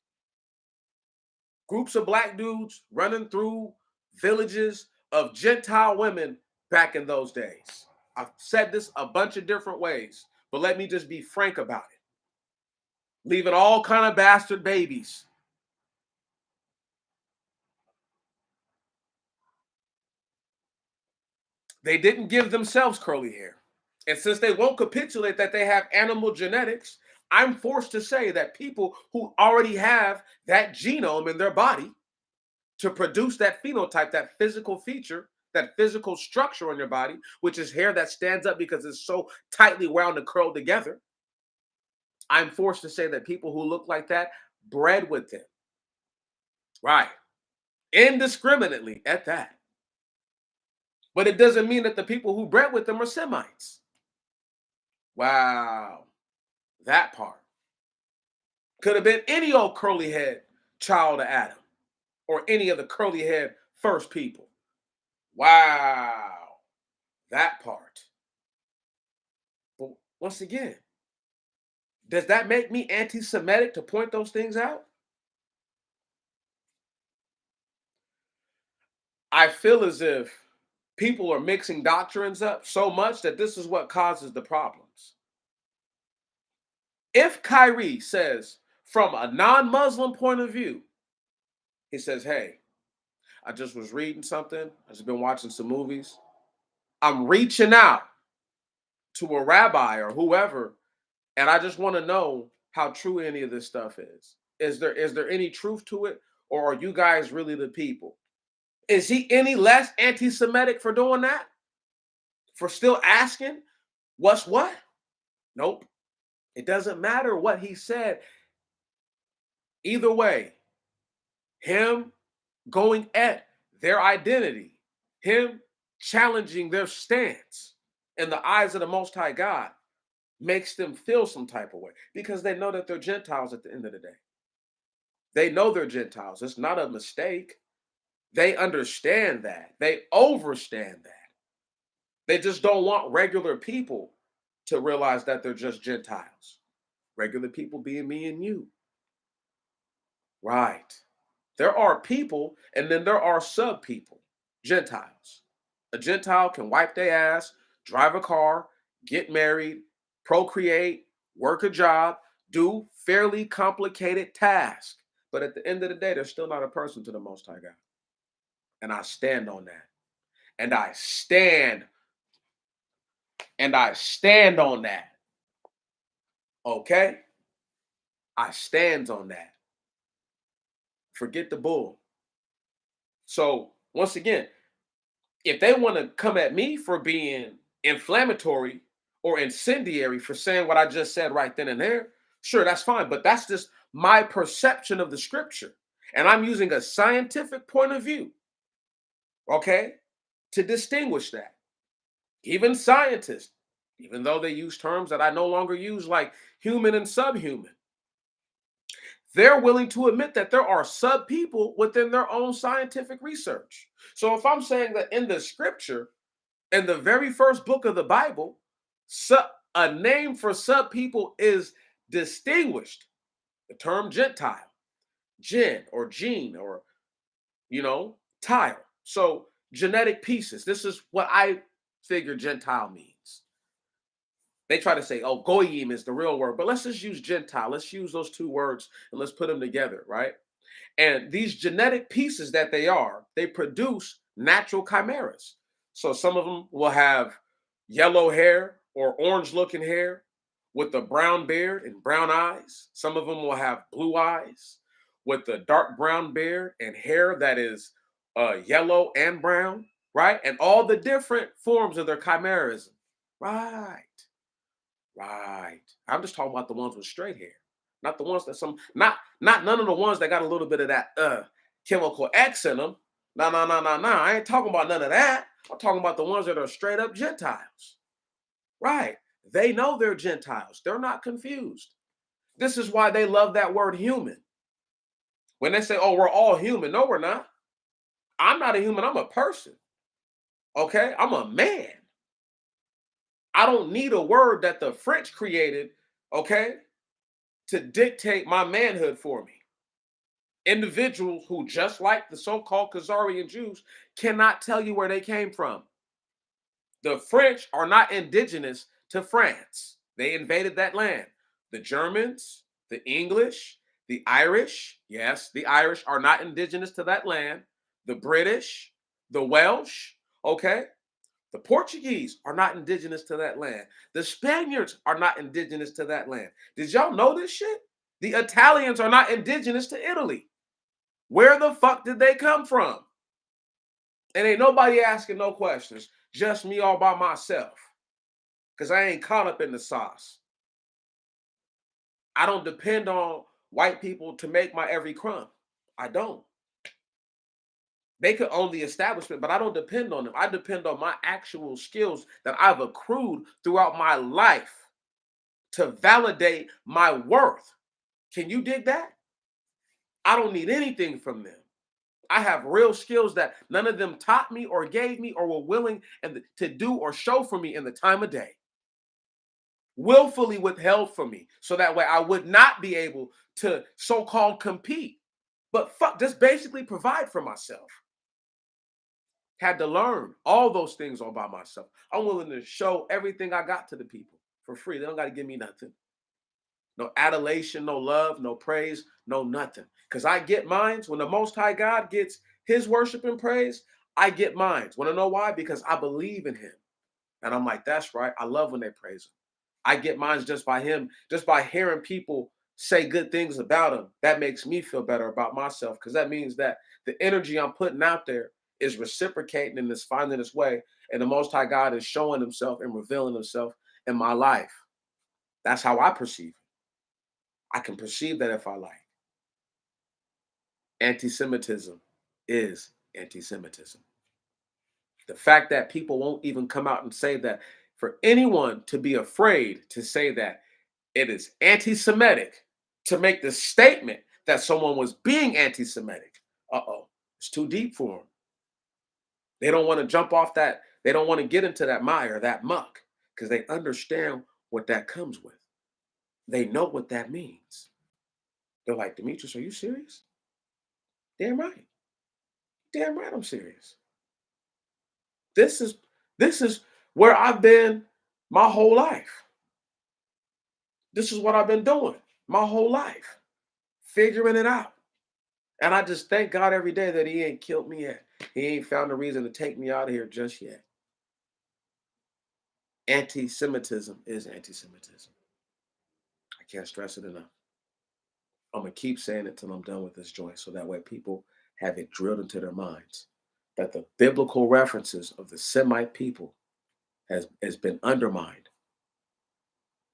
Speaker 1: Groups of black dudes running through villages of Gentile women back in those days. I've said this a bunch of different ways, but let me just be frank about it. Leaving all kind of bastard babies. They didn't give themselves curly hair. And since they won't capitulate that they have animal genetics, I'm forced to say that people who already have that genome in their body to produce that phenotype, that physical feature, that physical structure on your body, which is hair that stands up because it's so tightly wound and curled together. I'm forced to say that people who look like that bred with them. Right. Indiscriminately at that. But it doesn't mean that the people who bred with them are Semites. Wow. That part. Could have been any old curly head child of Adam or any of the curly head first people. Wow. That part. But once again, does that make me anti-Semitic to point those things out? I feel as if people are mixing doctrines up so much that this is what causes the problems. If Kyrie says, from a non-Muslim point of view, he says, hey, I just was reading something. I just been watching some movies. I'm reaching out to a rabbi or whoever, and I just want to know how true any of this stuff is. Is there any truth to it, or are you guys really the people? Is he any less anti-Semitic for doing that? For still asking what's what? Nope. It doesn't matter what he said. Either way, him going at their identity, him challenging their stance in the eyes of the Most High God makes them feel some type of way because they know that they're Gentiles at the end of the day. They know they're Gentiles. It's not a mistake. They understand that. They overstand that. They just don't want regular people to realize that they're just Gentiles. Regular people being me and you. Right. There are people, and then there are sub people, Gentiles. A Gentile can wipe their ass, drive a car, get married, procreate, work a job, do fairly complicated tasks. But at the end of the day, they're still not a person to the Most High God. And I stand on that. And I stand on that. Okay? I stand on that. Forget the bull. So, once again, if they want to come at me for being inflammatory or incendiary for saying what I just said right then and there, sure, that's fine. But that's just my perception of the scripture. And I'm using a scientific point of view, okay, to distinguish that. Even scientists, even though they use terms that I no longer use, like human and subhuman, they're willing to admit that there are sub people within their own scientific research. So if I'm saying that in the scripture, in the very first book of the Bible, a name for sub people is distinguished. The term Gentile, gen or gene or, tile. So genetic pieces. This is what I figure Gentile means. They try to say, oh, goyim is the real word, but let's just use Gentile. Let's use those two words and let's put them together, right? And these genetic pieces that they produce natural chimeras. So some of them will have yellow hair or orange looking hair with a brown beard and brown eyes. Some of them will have blue eyes with a dark brown beard and hair that is yellow and brown, right? And all the different forms of their chimerism. Right. Right. I'm just talking about the ones with straight hair, not the ones that not none of the ones that got a little bit of that chemical X in them. No. I ain't talking about none of that. I'm talking about the ones that are straight up Gentiles. Right. They know they're Gentiles. They're not confused. This is why they love that word human. When they say, oh, we're all human. No, we're not. I'm not a human. I'm a person. Okay. I'm a man. I don't need a word that the French created, okay, to dictate my manhood for me. Individuals who, just like the so-called Khazarian Jews, cannot tell you where they came from. The French are not indigenous to France. They invaded that land. The Germans, the English, the Irish, yes, the Irish are not indigenous to that land. The British, the Welsh, okay? The Portuguese are not indigenous to that land. The Spaniards are not indigenous to that land. Did y'all know this shit? The Italians are not indigenous to Italy. Where the fuck did they come from? And ain't nobody asking no questions. Just me all by myself. Because I ain't caught up in the sauce. I don't depend on white people to make my every crumb. I don't. They could own the establishment, but I don't depend on them. I depend on my actual skills that I've accrued throughout my life to validate my worth. Can you dig that? I don't need anything from them. I have real skills that none of them taught me or gave me or were willing to do or show for me in the time of day. Willfully withheld from me so that way I would not be able to so-called compete, but fuck, just basically provide for myself. Had to learn all those things all by myself. I'm willing to show everything I got to the people for free. They don't got to give me nothing. No adulation, no love, no praise, no nothing. Because I get mines. When the Most High God gets his worship and praise, I get mines. Want to know why? Because I believe in him. And I'm like, that's right. I love when they praise him. I get mines just by him, just by hearing people say good things about him. That makes me feel better about myself because that means that the energy I'm putting out there is reciprocating and is finding its way. And the Most High God is showing himself and revealing himself in my life. That's how I perceive it. I can perceive that if I like. Anti-Semitism is anti-Semitism. The fact that people won't even come out and say that, for anyone to be afraid to say that it is anti-Semitic, to make the statement that someone was being anti-Semitic, it's too deep for them. They don't want to jump off that. They don't want to get into that mire, that muck, because they understand what that comes with. They know what that means. They're like, Demetrius, are you serious? Damn right. Damn right, I'm serious. This is where I've been my whole life. This is what I've been doing my whole life, figuring it out. And I just thank God every day that he ain't killed me yet. He ain't found a reason to take me out of here just yet. Anti-Semitism is anti-Semitism. I can't stress it enough. I'm going to keep saying it till I'm done with this joint so that way people have it drilled into their minds that the biblical references of the Semite people has been undermined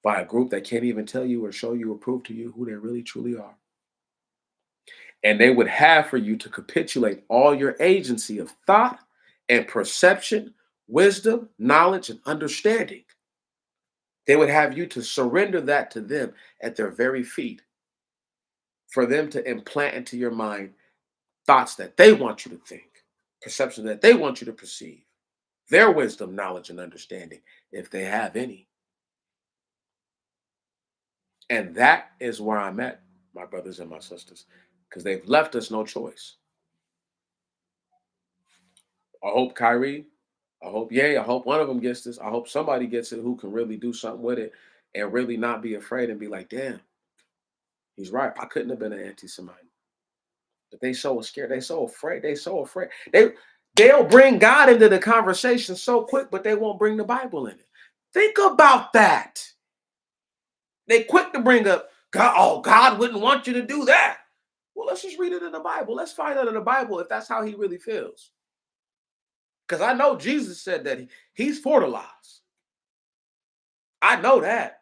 Speaker 1: by a group that can't even tell you or show you or prove to you who they really truly are. And they would have for you to capitulate all your agency of thought and perception, wisdom, knowledge, and understanding. They would have you to surrender that to them at their very feet for them to implant into your mind thoughts that they want you to think, perception that they want you to perceive, their wisdom, knowledge, and understanding, if they have any. And that is where I'm at, my brothers and my sisters, because they've left us no choice. I hope Kyrie, I hope Ye, I hope one of them gets this. I hope somebody gets it who can really do something with it and really not be afraid and be like, damn, he's right. I couldn't have been an anti-Semite. But they so scared. They so afraid. They so afraid. They'll bring God into the conversation so quick, but they won't bring the Bible in it. Think about that. They quick to bring up God. Oh, God wouldn't want you to do that. Well, let's just read it in the Bible. Let's find out in the Bible if that's how he really feels. Because I know Jesus said that he's for the lies. I know that.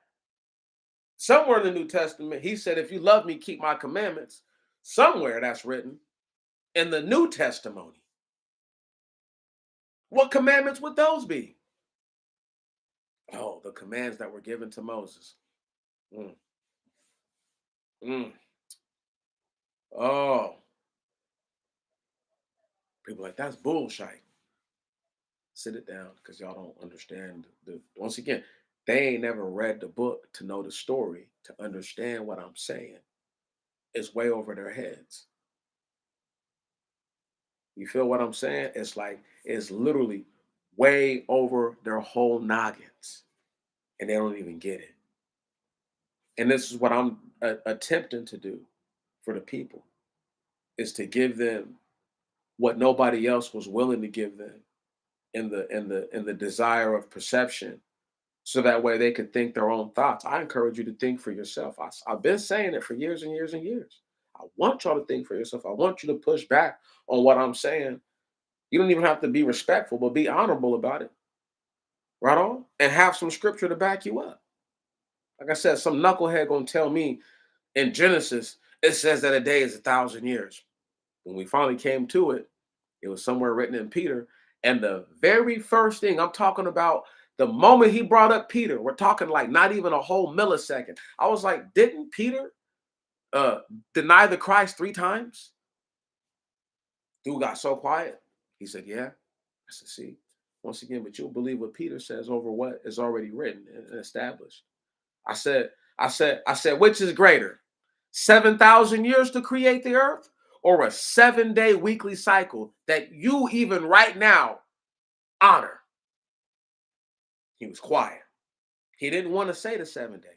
Speaker 1: Somewhere in the New Testament, he said, if you love me, keep my commandments. Somewhere that's written in the New Testimony. What commandments would those be? Oh, the commands that were given to Moses. Mm, mm. Oh, people like that's bullshit. Sit it down because y'all don't understand the. Once again, they ain't never read the book to know the story to understand what I'm saying. It's way over their heads. You feel what I'm saying? It's like it's literally way over their whole noggins, and they don't even get it. And this is what I'm attempting to do for the people is to give them what nobody else was willing to give them in the desire of perception, so that way they could think their own thoughts. I encourage you to think for yourself. I've been saying it for years and years and years. I want y'all to think for yourself. I want you to push back on what I'm saying. You don't even have to be respectful, but be honorable about it. Right on? And have some scripture to back you up. Like I said, some knucklehead gonna tell me in Genesis, it says that a day is 1,000 years. When we finally came to it, it was somewhere written in Peter. And the very first thing I'm talking about, the moment he brought up Peter, we're talking like not even a whole millisecond. I was like, didn't Peter uh deny the Christ 3 times? Dude got so quiet. He said, yeah. I said, see, once again, but you'll believe what Peter says over what is already written and established. I said, which is greater? 7,000 years to create the earth or a 7-day weekly cycle that you even right now honor? He was quiet. He didn't want to say the 7 days.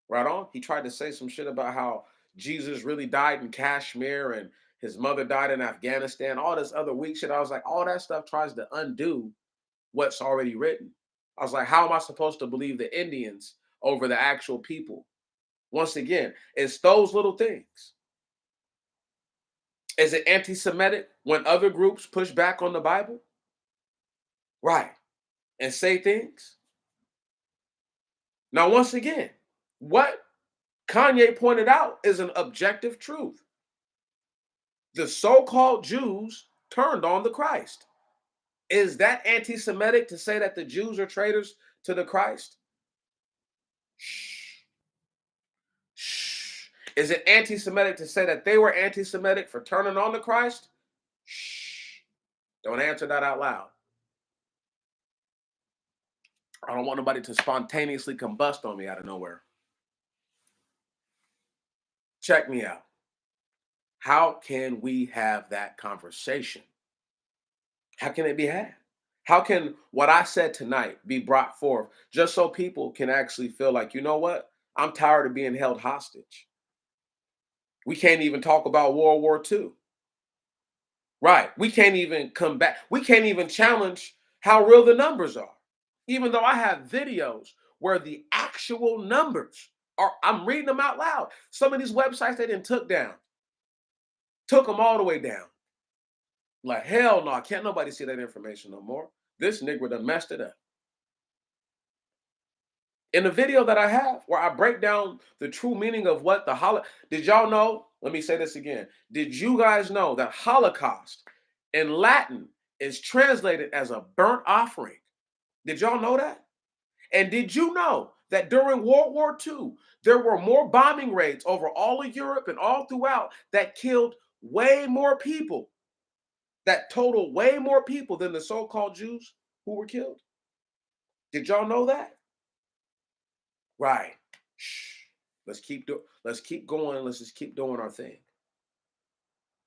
Speaker 1: Right on? He tried to say some shit about how Jesus really died in Kashmir and his mother died in Afghanistan, all this other weak shit. I was like, all that stuff tries to undo what's already written. I was like, how am I supposed to believe the Indians over the actual people? Once again, it's those little things. Is it anti-Semitic when other groups push back on the Bible? Right. And say things? Now, once again, what Kanye pointed out is an objective truth. The so-called Jews turned on the Christ. Is that anti-Semitic to say that the Jews are traitors to the Christ? Shh. Shh. Is it anti-Semitic to say that they were anti-Semitic for turning on the Christ? Shh. Don't answer that out loud. I don't want nobody to spontaneously combust on me out of nowhere. Check me out. How can we have that conversation? How can it be had? How can what I said tonight be brought forth just so people can actually feel like, you know what? I'm tired of being held hostage. We can't even talk about World War II. Right. We can't even come back. We can't even challenge how real the numbers are. Even though I have videos where the actual numbers are, I'm reading them out loud. Some of these websites they didn't took them all the way down. Like, hell no, can't nobody see that information no more. This nigga done messed it up. In the video that I have, where I break down the true meaning of what the did y'all know? Let me say this again. Did you guys know that Holocaust in Latin is translated as a burnt offering? Did y'all know that? And did you know that during World War II, there were more bombing raids over all of Europe and all throughout that killed way more people, that totaled way more people than the so-called Jews who were killed? Did y'all know that? Right. Shh. Let's keep going. Let's just keep doing our thing.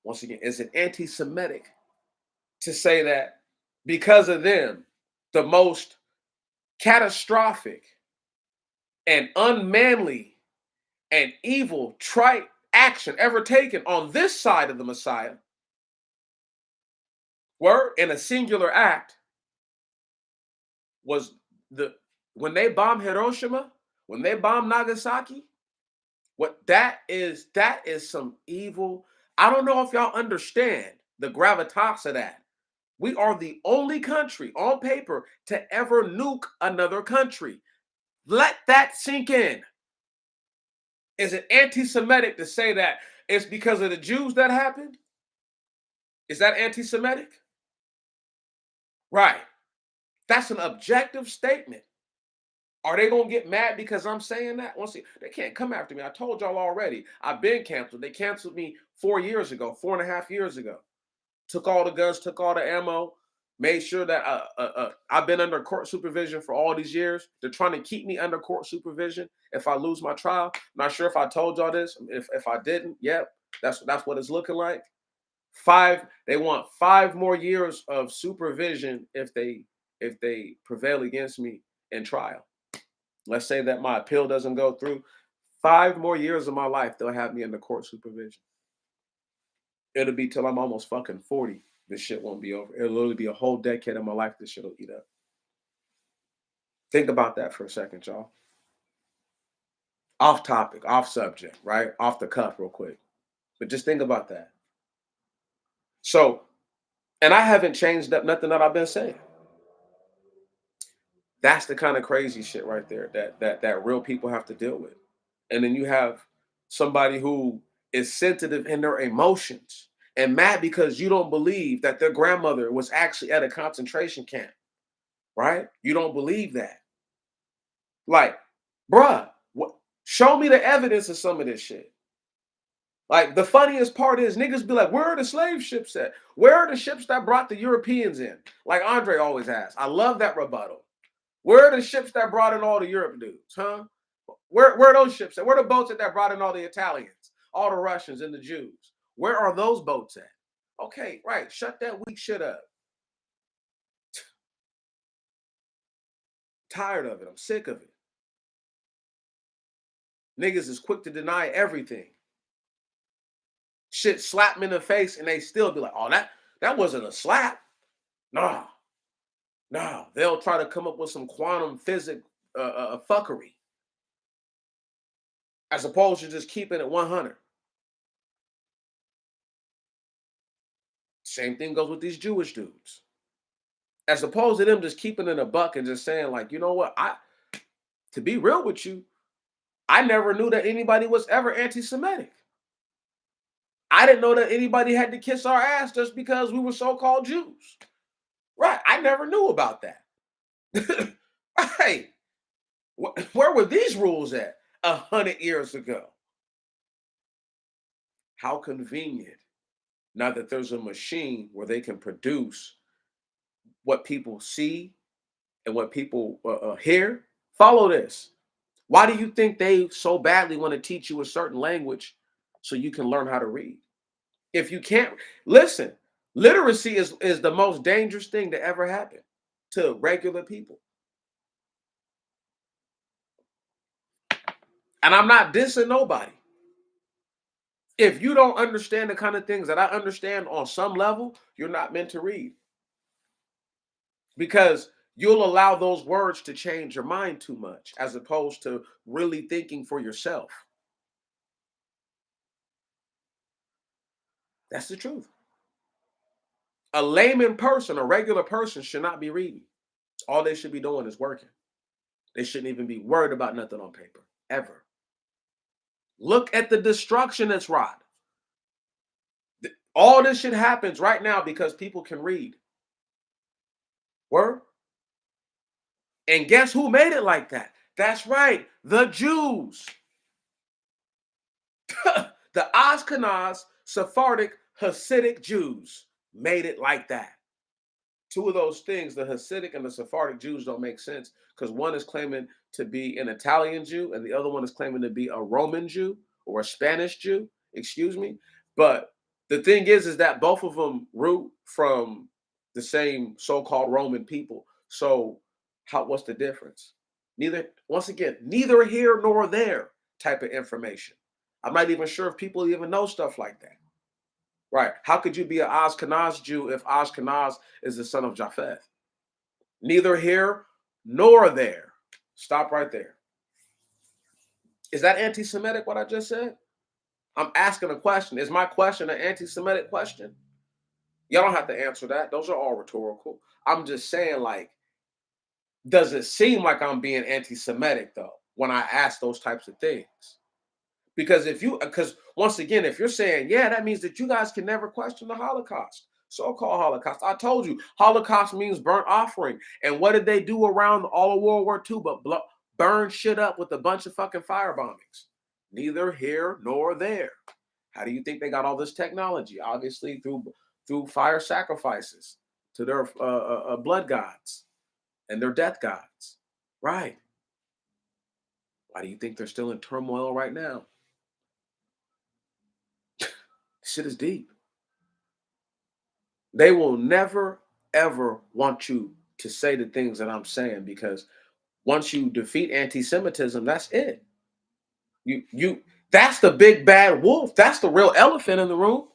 Speaker 1: Once again, is it anti-Semitic to say that because of them, the most catastrophic and unmanly and evil trite action ever taken on this side of the Messiah were in a singular act was the when they bombed Hiroshima, when they bombed Nagasaki? That is some evil. I don't know if y'all understand the gravitas of that. We are the only country on paper to ever nuke another country. Let that sink in. Is it anti-Semitic to say that it's because of the Jews that happened? Is that anti-Semitic? Right. That's an objective statement. Are they gonna get mad because I'm saying that? Once they can't come after me. I told y'all already. I've been canceled. They canceled me 4 years ago, 4.5 years ago. Took all the guns, took all the ammo, made sure that I've been under court supervision for all these years. They're trying to keep me under court supervision if I lose my trial. Not sure if I told y'all this. If I didn't, yep, that's what it's looking like. They want 5 more years of supervision if they prevail against me in trial. Let's say that my appeal doesn't go through. 5 more years of my life, they'll have me under court supervision. It'll be till I'm almost fucking 40. This shit won't be over. It'll literally be a whole decade of my life this shit will eat up. Think about that for a second, y'all. Off topic, off subject, right? Off the cuff, real quick. But just think about that. So, and I haven't changed up nothing that I've been saying. That's the kind of crazy shit right there that real people have to deal with. And then you have somebody who is sensitive in their emotions and mad because you don't believe that their grandmother was actually at a concentration camp, right? You don't believe that. Like, bruh, show me the evidence of some of this shit. Like, the funniest part is niggas be like, where are the slave ships at? Where are the ships that brought the Europeans in? Like Andre always asks. I love that rebuttal. Where are the ships that brought in all the Europe dudes, huh? Where are those ships at? Where are the boats that brought in all the Italians, all the Russians and the Jews? Where are those boats at? Okay, right. Shut that weak shit up. Tired of it. I'm sick of it. Niggas is quick to deny everything. Shit slap them in the face and they still be like, oh, that wasn't a slap. Nah. They'll try to come up with some quantum physics fuckery as opposed to just keeping it 100. Same thing goes with these Jewish dudes. As opposed to them just keeping it a buck and just saying, like, you know what? To be real with you, I never knew that anybody was ever anti-Semitic. I didn't know that anybody had to kiss our ass just because we were so-called Jews. Right. I never knew about that. Right. Where were these rules at 100 years ago? How convenient. Now that there's a machine where they can produce what people see and what people hear. Follow this. Why do you think they so badly want to teach you a certain language so you can learn how to read? If you can't listen, literacy is the most dangerous thing to ever happen to regular people. And I'm not dissing nobody. If you don't understand the kind of things that I understand on some level, you're not meant to read. Because you'll allow those words to change your mind too much as opposed to really thinking for yourself. That's the truth. A layman person, a regular person should not be reading. All they should be doing is working. They shouldn't even be worried about nothing on paper, ever. Look at the destruction that's wrought. All this shit happens right now because people can read. Word? And guess who made it like that? That's right, the Jews. The Ashkenaz, Sephardic, Hasidic Jews made it like that. Two of those things, the Hasidic and the Sephardic Jews, don't make sense because one is claiming to be an Italian Jew and the other one is claiming to be a Roman Jew or a Spanish Jew, excuse me. But the thing is that both of them root from the same so-called Roman people. So what's the difference? Once again, neither here nor there type of information. I'm not even sure if people even know stuff like that. Right. How could you be an Ashkenaz Jew if Ashkenaz is the son of Japheth? Neither here nor there. Stop right there. Is that anti-Semitic what I just said? I'm asking a question. Is my question an anti-Semitic question? Y'all don't have to answer that. Those are all rhetorical. I'm just saying, like, does it seem like I'm being anti-Semitic, though, when I ask those types of things? Because once again, if you're saying, yeah, that means that you guys can never question the Holocaust, so-called Holocaust. I told you, Holocaust means burnt offering. And what did they do around all of World War II but burn shit up with a bunch of fucking fire bombings. Neither here nor there. How do you think they got all this technology? Obviously through fire sacrifices to their blood gods and their death gods. Right. Why do you think they're still in turmoil right now? Shit is deep. They will never, ever want you to say the things that I'm saying, because once you defeat anti-Semitism, that's it. You that's the big bad wolf. That's the real elephant in the room.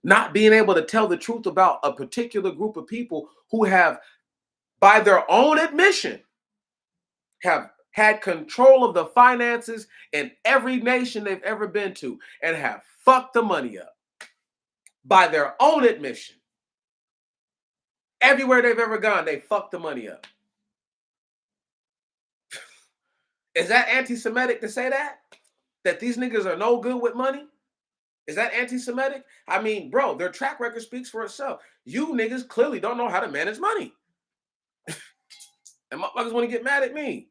Speaker 1: Not being able to tell the truth about a particular group of people who have, by their own admission, have had control of the finances in every nation they've ever been to and have fucked the money up. By their own admission. Everywhere they've ever gone, they fucked the money up. Is that anti-Semitic to say that? That these niggas are no good with money? Is that anti-Semitic? I mean, bro, their track record speaks for itself. You niggas clearly don't know how to manage money. And motherfuckers want to get mad at me.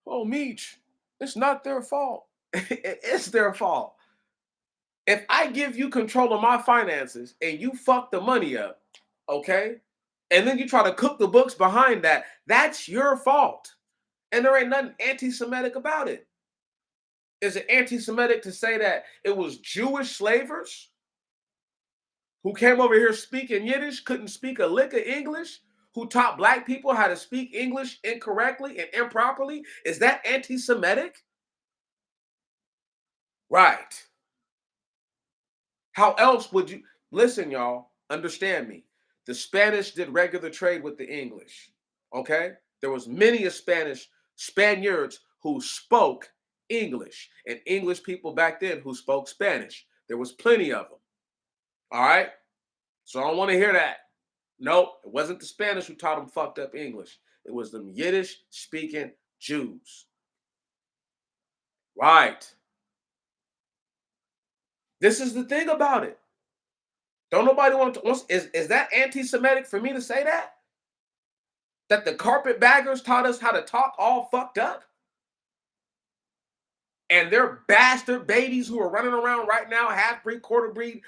Speaker 1: Oh, Meech, it's not their fault. It is their fault. If I give you control of my finances and you fuck the money up, okay, and then you try to cook the books behind that, that's your fault. And there ain't nothing anti-Semitic about it. Is it anti-Semitic to say that it was Jewish slavers who came over here speaking Yiddish, couldn't speak a lick of English, who taught black people how to speak English incorrectly and improperly? Is that anti-Semitic? Right. How else would you listen, y'all? Understand me. The Spanish did regular trade with the English. Okay? There was many a Spaniards who spoke English, and English people back then who spoke Spanish. There was plenty of them. All right? So I don't want to hear that. Nope, it wasn't the Spanish who taught them fucked up English. It was them Yiddish speaking Jews. Right. This is the thing about it. Don't nobody want to. Is that anti-Semitic for me to say that? That the carpetbaggers taught us how to talk all fucked up? And they're bastard babies who are running around right now, half-breed, quarter-breed,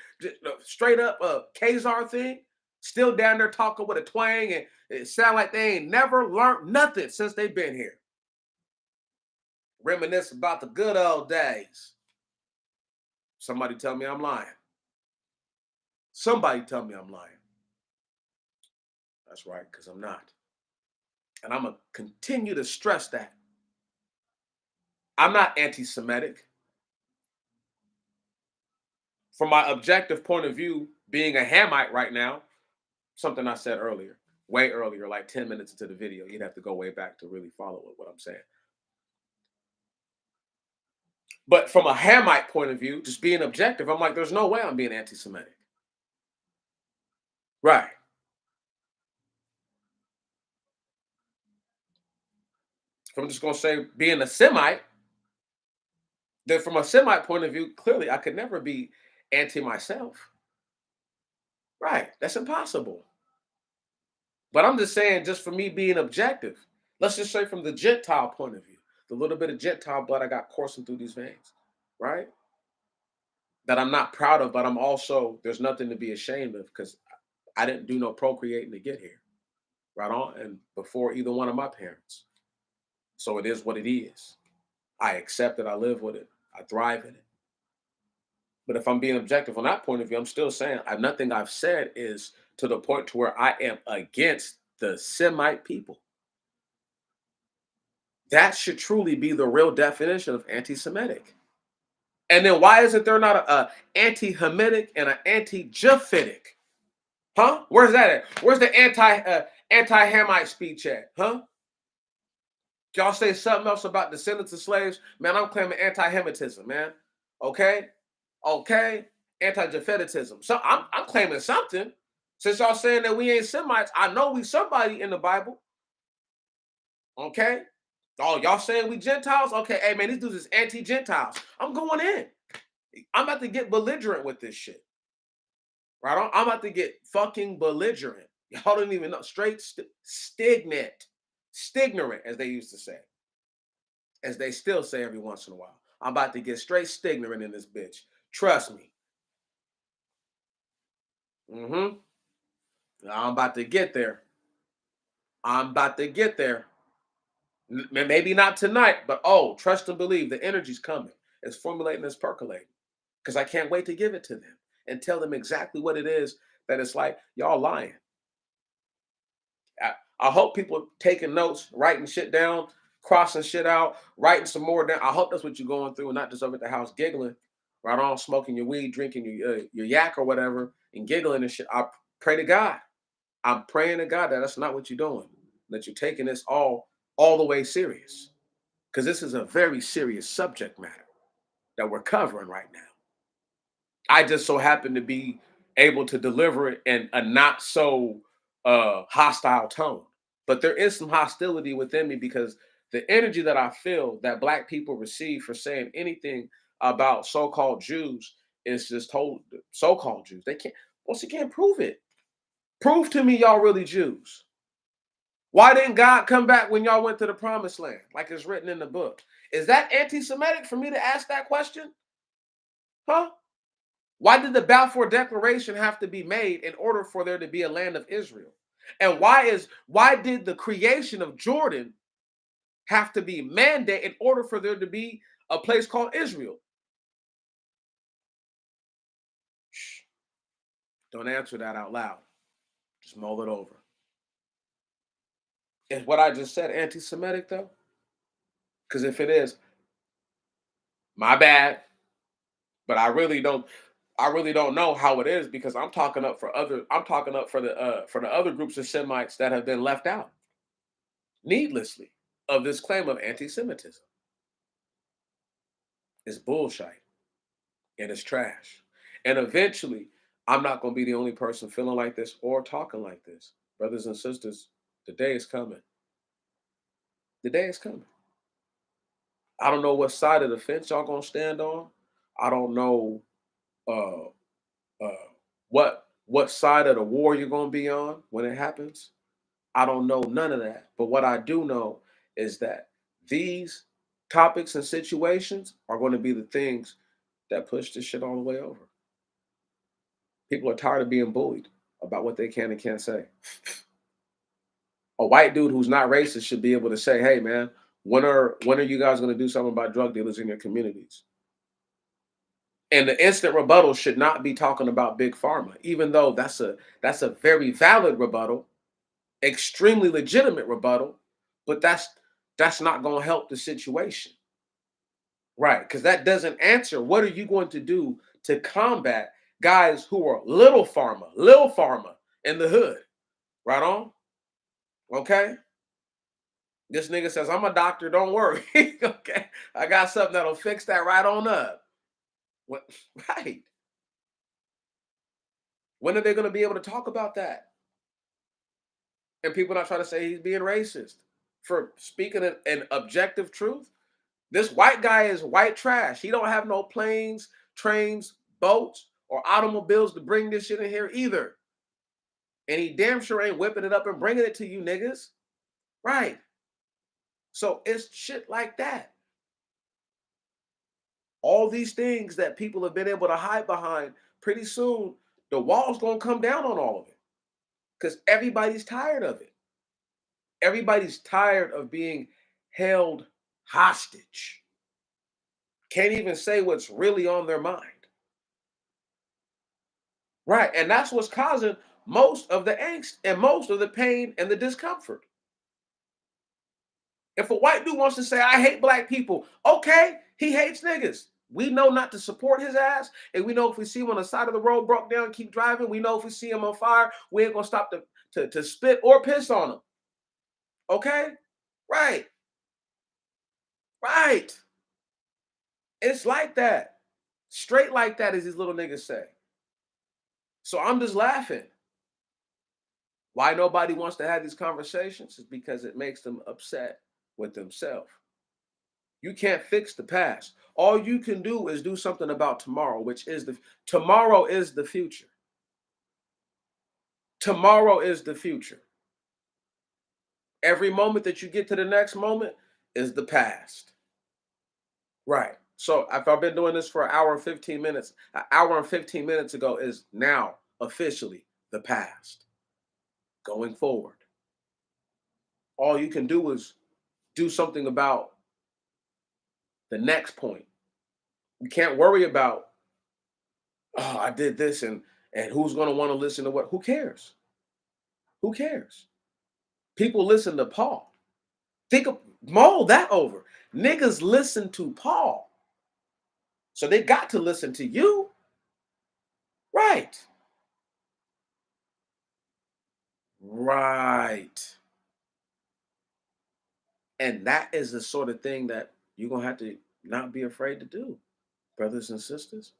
Speaker 1: straight up Khazar thing, still down there talking with a twang, and it sound like they ain't never learned nothing since they've been here. Reminisce about the good old days. Somebody tell me I'm lying. Somebody tell me I'm lying. That's right, because I'm not. And I'm going to continue to stress that. I'm not anti-Semitic. From my objective point of view, being a Hamite right now, something I said earlier, way earlier, like 10 minutes into the video, you'd have to go way back to really follow what I'm saying. But from a Hamite point of view, just being objective, I'm like, there's no way I'm being anti-Semitic. Right. If I'm just going to say being a Semite, then from a Semite point of view, clearly I could never be anti myself. Right. That's impossible. But I'm just saying, just for me being objective, let's just say from the Gentile point of view, the little bit of Gentile blood I got coursing through these veins, right? That I'm not proud of, but I'm also, there's nothing to be ashamed of, because I didn't do no procreating to get here. Right on. And before either one of my parents. So it is what it is. I accept it. I live with it. I thrive in it. But if I'm being objective on that point of view, I'm still saying nothing I've said is to the point to where I am against the Semite people. That should truly be the real definition of anti-Semitic. And then why isn't there not a anti-Hamitic and an anti-Japhetic? Huh? Where's that at? Where's the anti-Hamite speech at? Huh? Y'all say something else about descendants of slaves? Man, I'm claiming anti-Hamitism, man. Okay? Okay? Anti-Japhetitism. So I'm claiming something. Since y'all saying that we ain't Semites, I know we somebody in the Bible. Okay? Oh, y'all saying we Gentiles? Okay, hey man, these dudes is anti-Gentiles. I'm going in. I'm about to get belligerent with this shit. Right on? I'm about to get fucking belligerent. Y'all don't even know. Straight stignant. Stignorant, as they used to say, as they still say every once in a while. I'm about to get straight stignorant in this bitch. Trust me. Mm-hmm. I'm about to get there. I'm about to get there. Maybe not tonight, but oh, trust and believe the energy's coming. It's formulating, it's percolating. Because I can't wait to give it to them and tell them exactly what it is that it's like. Y'all lying. I hope people taking notes, writing shit down, crossing shit out, writing some more down. I hope that's what you're going through and not just over at the house giggling, right on, smoking your weed, drinking your yak or whatever, and giggling and shit. I pray to God. I'm praying to God that that's not what you're doing, that you're taking this all the way serious. Because this is a very serious subject matter that we're covering right now. I just so happen to be able to deliver it in a not so hostile tone. But there is some hostility within me because the energy that I feel that Black people receive for saying anything about so-called Jews is just told so-called Jews. They can't, once again, prove it. Prove to me y'all really Jews. Why didn't God come back when y'all went to the promised land, like it's written in the book? Is that anti-Semitic for me to ask that question? Huh? Why did the Balfour Declaration have to be made in order for there to be a land of Israel? And why did the creation of Jordan have to be mandated in order for there to be a place called Israel? Shh, don't answer that out loud. Just mull it over. Is what I just said anti-Semitic though? Because if it is, my bad. But I really don't know how it is because I'm talking up for the other groups of Semites that have been left out needlessly of this claim of anti-Semitism. It's bullshit and it's trash. And eventually, I'm not going to be the only person feeling like this or talking like this. Brothers and sisters, the day is coming. The day is coming. I don't know what side of the fence y'all going to stand on. I don't know uh, uh, what side of the war you're going to be on when it happens. I don't know none of that. But what I do know is that these topics and situations are going to be the things that push this shit all the way over. People are tired of being bullied about what they can and can't say. A white dude who's not racist should be able to say, "Hey, man, when are you guys going to do something about drug dealers in your communities?" And the instant rebuttal should not be talking about big pharma, even though that's a very valid rebuttal, extremely legitimate rebuttal, but that's not going to help the situation, right? Because that doesn't answer what are you going to do to combat guys who are little pharma in the hood, right on? Okay. This nigga says, I'm a doctor, don't worry. Okay. I got something that'll fix that right on up. What right. When are they gonna be able to talk about that? And people not trying to say he's being racist for speaking an objective truth. This white guy is white trash. He don't have no planes, trains, boats, or automobiles to bring this shit in here either. And he damn sure ain't whipping it up and bringing it to you niggas. Right. So it's shit like that. All these things that people have been able to hide behind, pretty soon the wall's gonna come down on all of it because everybody's tired of it. Everybody's tired of being held hostage. Can't even say what's really on their mind. Right. And that's what's causing most of the angst and most of the pain and the discomfort. If a white dude wants to say, I hate black people, okay, he hates niggas. We know not to support his ass. And we know if we see him on the side of the road broke down, keep driving. We know if we see him on fire, we ain't gonna stop to spit or piss on him. Okay? Right. Right. It's like that. Straight like that, as these little niggas say. So I'm just laughing. Why nobody wants to have these conversations is because it makes them upset with themselves. You can't fix the past. All you can do is do something about tomorrow, which is tomorrow is the future. Tomorrow is the future. Every moment that you get to the next moment is the past. Right. So if I've been doing this for an hour and 15 minutes, an hour and 15 minutes ago is now officially the past. Going forward, all you can do is do something about the next point. You can't worry about, oh, I did this and who's going to want to listen to what? Who cares? Who cares? People listen to Paul. Think of mull that over. Niggas listen to Paul. So they got to listen to you. Right. Right. And that is the sort of thing that you're going to have to not be afraid to do, brothers and sisters.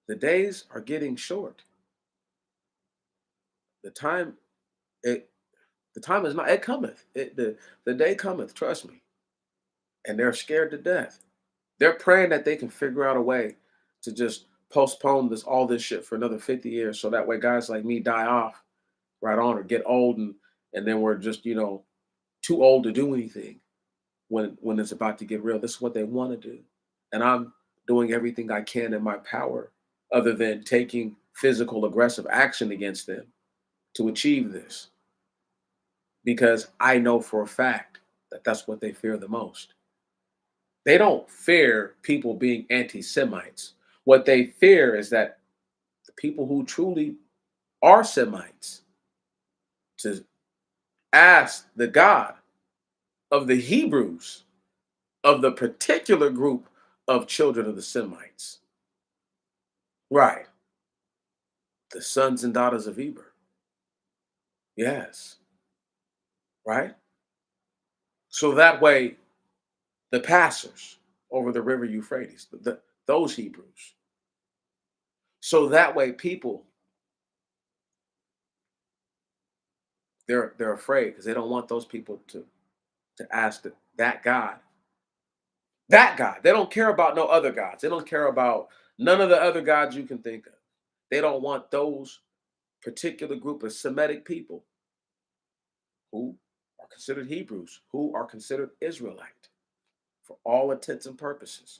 Speaker 1: The days are getting short. The time, it the time is not, it cometh. The day cometh, trust me. And they're scared to death. They're praying that they can figure out a way to just postpone all this shit for another 50 years so that way guys like me die off right on or get old and then we're just, too old to do anything when it's about to get real. This is what they want to do. And I'm doing everything I can in my power other than taking physical aggressive action against them to achieve this because I know for a fact that that's what they fear the most. They don't fear people being anti-Semites. What they fear is that the people who truly are Semites to ask the God of the Hebrews, of the particular group of children of the Semites. Right. The sons and daughters of Eber. Yes. Right. So that way, the passers over the river Euphrates, those Hebrews. So that way, people, they're afraid because they don't want those people to ask that God. That God. They don't care about no other gods. They don't care about none of the other gods you can think of. They don't want those particular group of Semitic people who are considered Hebrews, who are considered Israelite for all intents and purposes.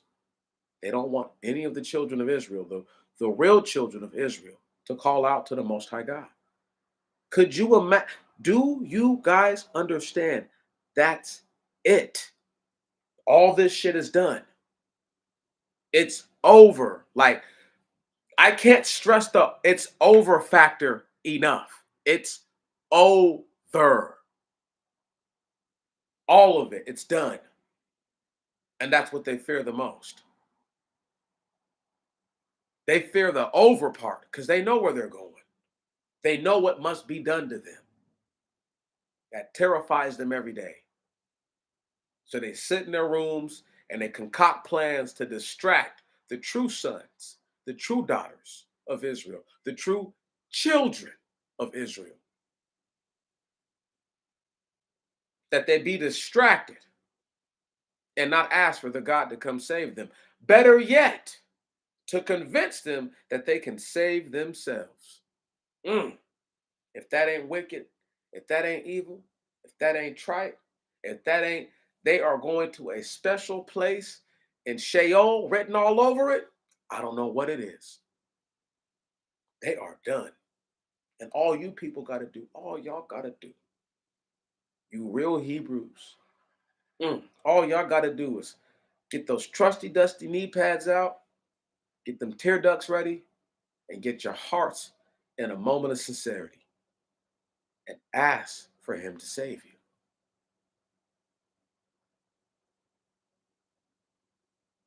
Speaker 1: They don't want any of the children of Israel, the real children of Israel, to call out to the Most High God. Could you imagine? Do you guys understand? That's it. All this shit is done. It's over. Like, I can't stress the it's over factor enough. It's over. All of it. It's done. And that's what they fear the most. They fear the over part because they know where they're going. They know what must be done to them. That terrifies them every day. So they sit in their rooms and they concoct plans to distract the true sons, the true daughters of Israel, the true children of Israel. That they be distracted and not ask for the God to come save them. Better yet, to convince them that they can save themselves. Mm. If that ain't wicked, if that ain't evil, if that ain't trite, if that ain't, they are going to a special place in Sheol written all over it. I don't know what it is. They are done. And all you people got to do, all y'all got to do, you real Hebrews, all y'all got to do is get those trusty, dusty knee pads out, get them tear ducts ready, and get your hearts in a moment of sincerity and ask for him to save you.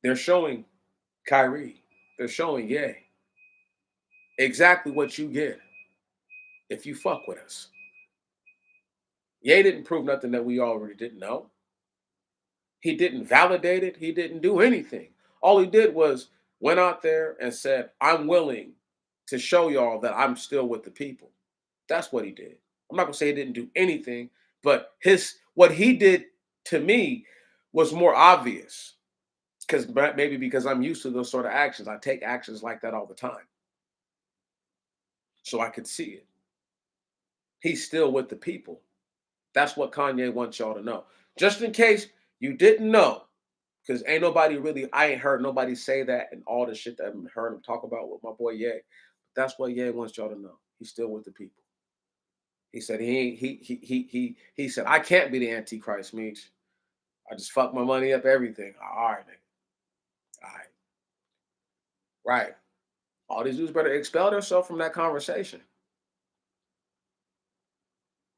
Speaker 1: They're showing Kyrie, they're showing Ye exactly what you get if you fuck with us. Ye didn't prove nothing that we already didn't know. He didn't validate it. He didn't do anything. All he did was went out there and said, I'm willing to show y'all that I'm still with the people. That's what he did. I'm not gonna say he didn't do anything, but what he did to me was more obvious because maybe because I'm used to those sort of actions. I take actions like that all the time. So I could see it. He's still with the people. That's what Kanye wants y'all to know. Just in case you didn't know, because ain't nobody really, I ain't heard nobody say that and all the shit that I've heard him talk about with my boy Ye. That's what Ye wants y'all to know. He's still with the people. He said he ain't he said I can't be the Antichrist, Meech. I just fuck my money up, everything. All right, nigga. All right. Right. All these dudes better expel themselves from that conversation.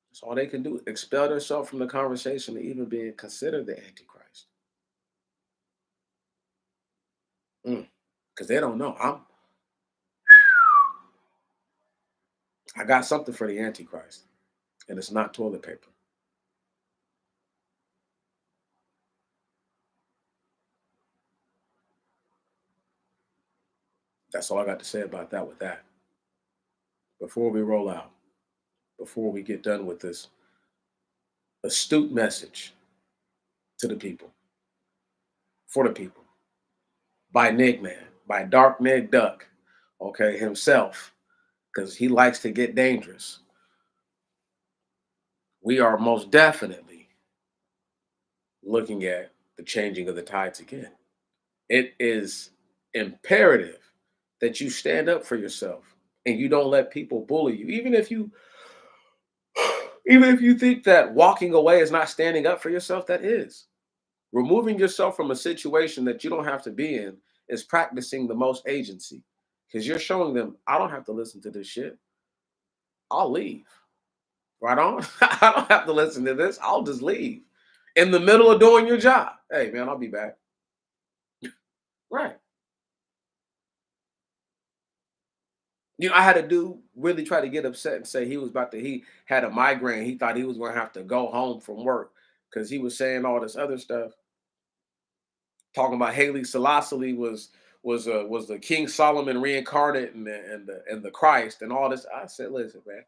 Speaker 1: That's all they can do. Expel themselves from the conversation to even being considered the Antichrist. Because they don't know. I got something for the Antichrist, and it's not toilet paper. That's all I got to say about that with that. Before we roll out, before we get done with this astute message to the people, for the people, by Nig Man, by Dark Nig Duck, okay, himself, because he likes to get dangerous. We are most definitely looking at the changing of the tides again. It is imperative that you stand up for yourself and you don't let people bully you. Even if you think that walking away is not standing up for yourself, that is. Removing yourself from a situation that you don't have to be in is practicing the most agency. Because you're showing them, I don't have to listen to this shit. I'll leave. Right on? I don't have to listen to this. I'll just leave. In the middle of doing your job. Hey man, I'll be back. Right. I had a dude really try to get upset and say he had a migraine. He thought he was gonna have to go home from work because he was saying all this other stuff, talking about Haley Selassie was the King Solomon reincarnate and the Christ and all this. I said, listen, man.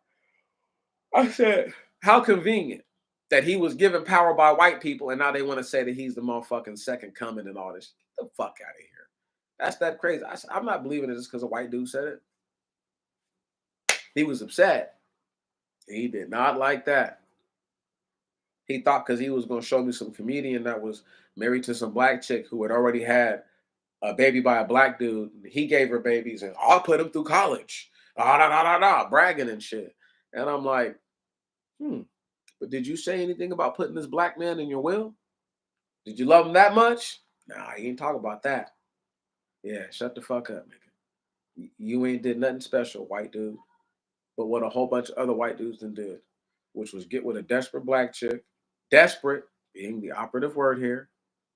Speaker 1: I said, how convenient that he was given power by white people and now they want to say that he's the motherfucking second coming and all this. Get the fuck out of here. That's that crazy. I'm not believing it just because a white dude said it. He was upset. He did not like that. He thought because he was going to show me some comedian that was married to some black chick who had already had a baby by a black dude. He gave her babies and I'll put him through college. Ah, da, da, da, da, bragging and shit. And I'm like, but did you say anything about putting this black man in your will? Did you love him that much? Nah, he ain't talk about that. Yeah, shut the fuck up, nigga. You ain't did nothing special, white dude. But what a whole bunch of other white dudes done did, which was get with a desperate black chick, desperate being the operative word here,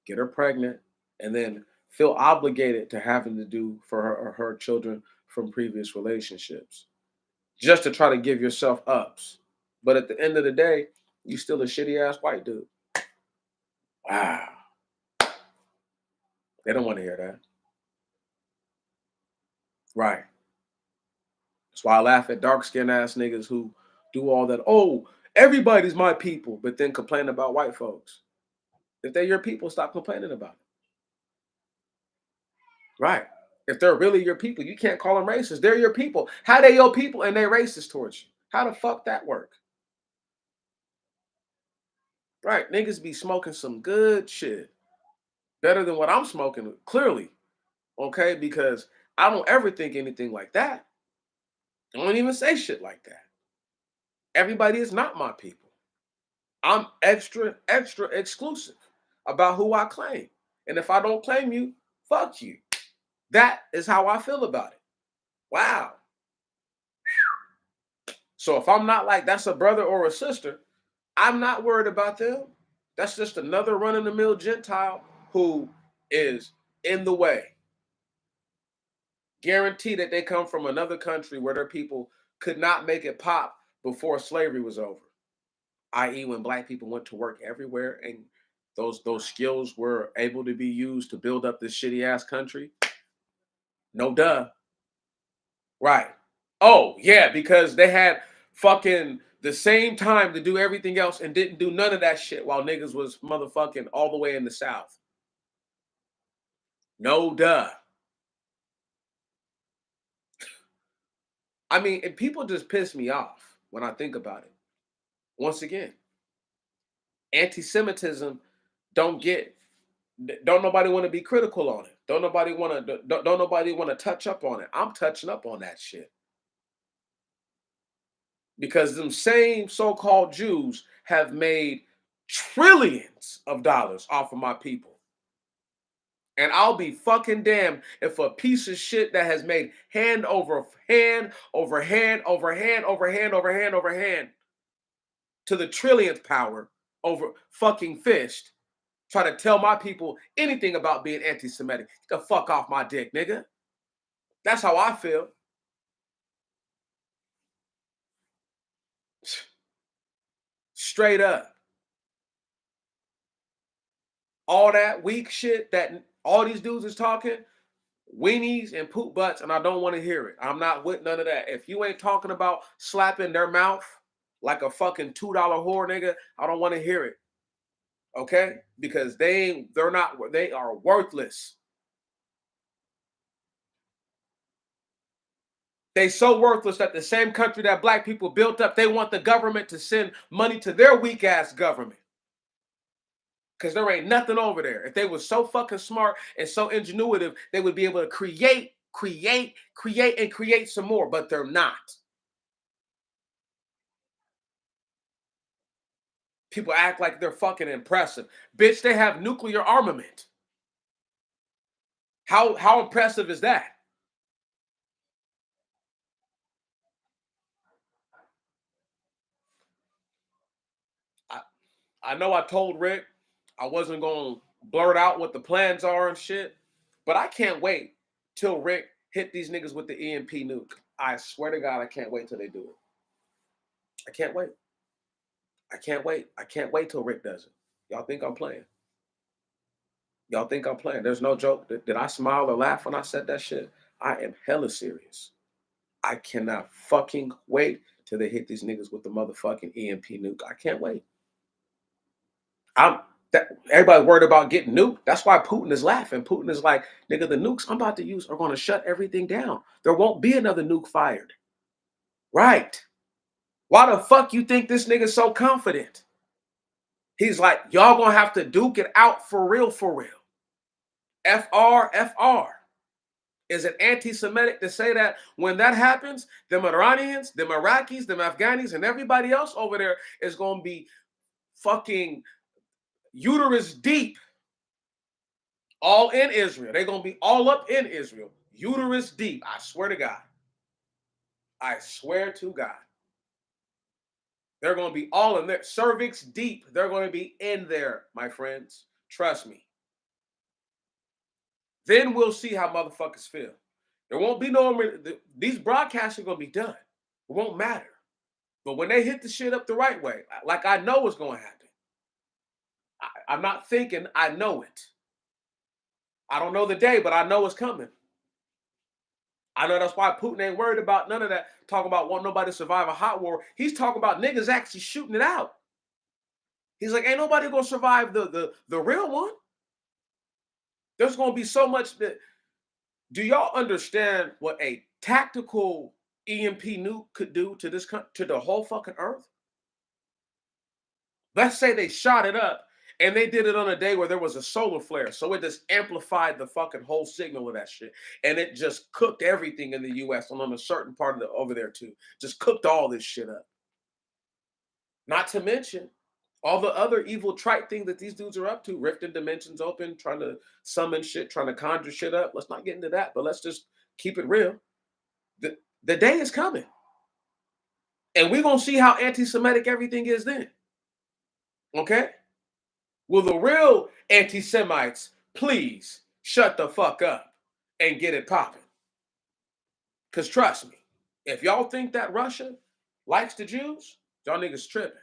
Speaker 1: get her pregnant, and then feel obligated to having to do for her or her children from previous relationships, just to try to give yourself ups. But at the end of the day, you still a shitty ass white dude. Wow. They don't want to hear that. Right. That's why I laugh at dark skinned ass niggas who do all that. Oh, everybody's my people, but then complain about white folks. If they're your people, stop complaining about it. Right. If they're really your people, you can't call them racist. They're your people. How they your people and they racist towards you? How the fuck that work? Right. Niggas be smoking some good shit. Better than what I'm smoking, clearly. Okay? Because I don't ever think anything like that. I don't even say shit like that. Everybody is not my people. I'm extra, extra exclusive about who I claim. And if I don't claim you, fuck you. That is how I feel about it. Wow. So if I'm not like that's a brother or a sister, I'm not worried about them. That's just another run of the mill Gentile who is in the way. Guarantee that they come from another country where their people could not make it pop before slavery was over, i.e., when black people went to work everywhere and those skills were able to be used to build up this shitty ass country. No duh. Right. Oh, yeah, because they had fucking the same time to do everything else and didn't do none of that shit while niggas was motherfucking all the way in the South. No duh. I mean, and people just piss me off when I think about it. Once again, Anti-Semitism don't nobody want to be critical on it. Don't nobody want to touch up on it. I'm touching up on that shit. Because them same so-called Jews have made trillions of dollars off of my people. And I'll be fucking damned if a piece of shit that has made hand over hand over hand over hand over hand over hand over hand to the trillionth power over fucking fist try to tell my people anything about being anti-Semitic. Get the fuck off my dick, nigga. That's how I feel. Straight up. All that weak shit that all these dudes is talking, weenies and poop butts, and I don't want to hear it. I'm not with none of that. If you ain't talking about slapping their mouth like a fucking $2 whore, nigga, I don't want to hear it. Okay? Because they are worthless. They so worthless that the same country that black people built up, they want the government to send money to their weak ass government. Because there ain't nothing over there. If they were so fucking smart and so ingenuitive, they would be able to create some more, but they're not. People act like they're fucking impressive. Bitch, they have nuclear armament. How impressive is that? I know I told Rick I wasn't going to blurt out what the plans are and shit, but I can't wait till Rick hit these niggas with the EMP nuke. I swear to God, I can't wait till they do it. I can't wait. I can't wait. I can't wait till Rick does it. Y'all think I'm playing? Y'all think I'm playing? There's no joke. Did I smile or laugh when I said that shit? I am hella serious. I cannot fucking wait till they hit these niggas with the motherfucking EMP nuke. I can't wait. Everybody worried about getting nuked. That's why Putin is laughing. Putin is like, nigga, the nukes I'm about to use are going to shut everything down. There won't be another nuke fired. Right. Why the fuck you think this nigga's so confident? He's like, y'all gonna have to duke it out for real, for real. FR. Is it anti-Semitic to say that when that happens, them Iranians, them Iraqis, them Afghanis, and everybody else over there is gonna be fucking uterus deep all in Israel. They're gonna be all up in Israel, uterus deep. I swear to God. I swear to God. They're gonna be all in there, cervix deep. They're gonna be in there, my friends. Trust me. Then we'll see how motherfuckers feel. There won't be these broadcasts are gonna be done. It won't matter. But when they hit the shit up the right way, like I know what's gonna happen. I'm not thinking, I know it. I don't know the day, but I know it's coming. I know that's why Putin ain't worried about none of that. Talking about want nobody to survive a hot war. He's talking about niggas actually shooting it out. He's like, ain't nobody gonna survive the real one. There's gonna be so much that. Do y'all understand what a tactical EMP nuke could do to to the whole fucking earth? Let's say they shot it up and they did it on a day where there was a solar flare. So it just amplified the fucking whole signal of that shit. And it just cooked everything in the US and on a certain part of over there too. Just cooked all this shit up. Not to mention all the other evil trite things that these dudes are up to, rifting dimensions open, trying to summon shit, trying to conjure shit up. Let's not get into that, but let's just keep it real. The day is coming. And we're going to see how anti-Semitic everything is then. Okay? Will the real anti-Semites please shut the fuck up and get it popping? Because trust me, if y'all think that Russia likes the Jews, y'all niggas tripping.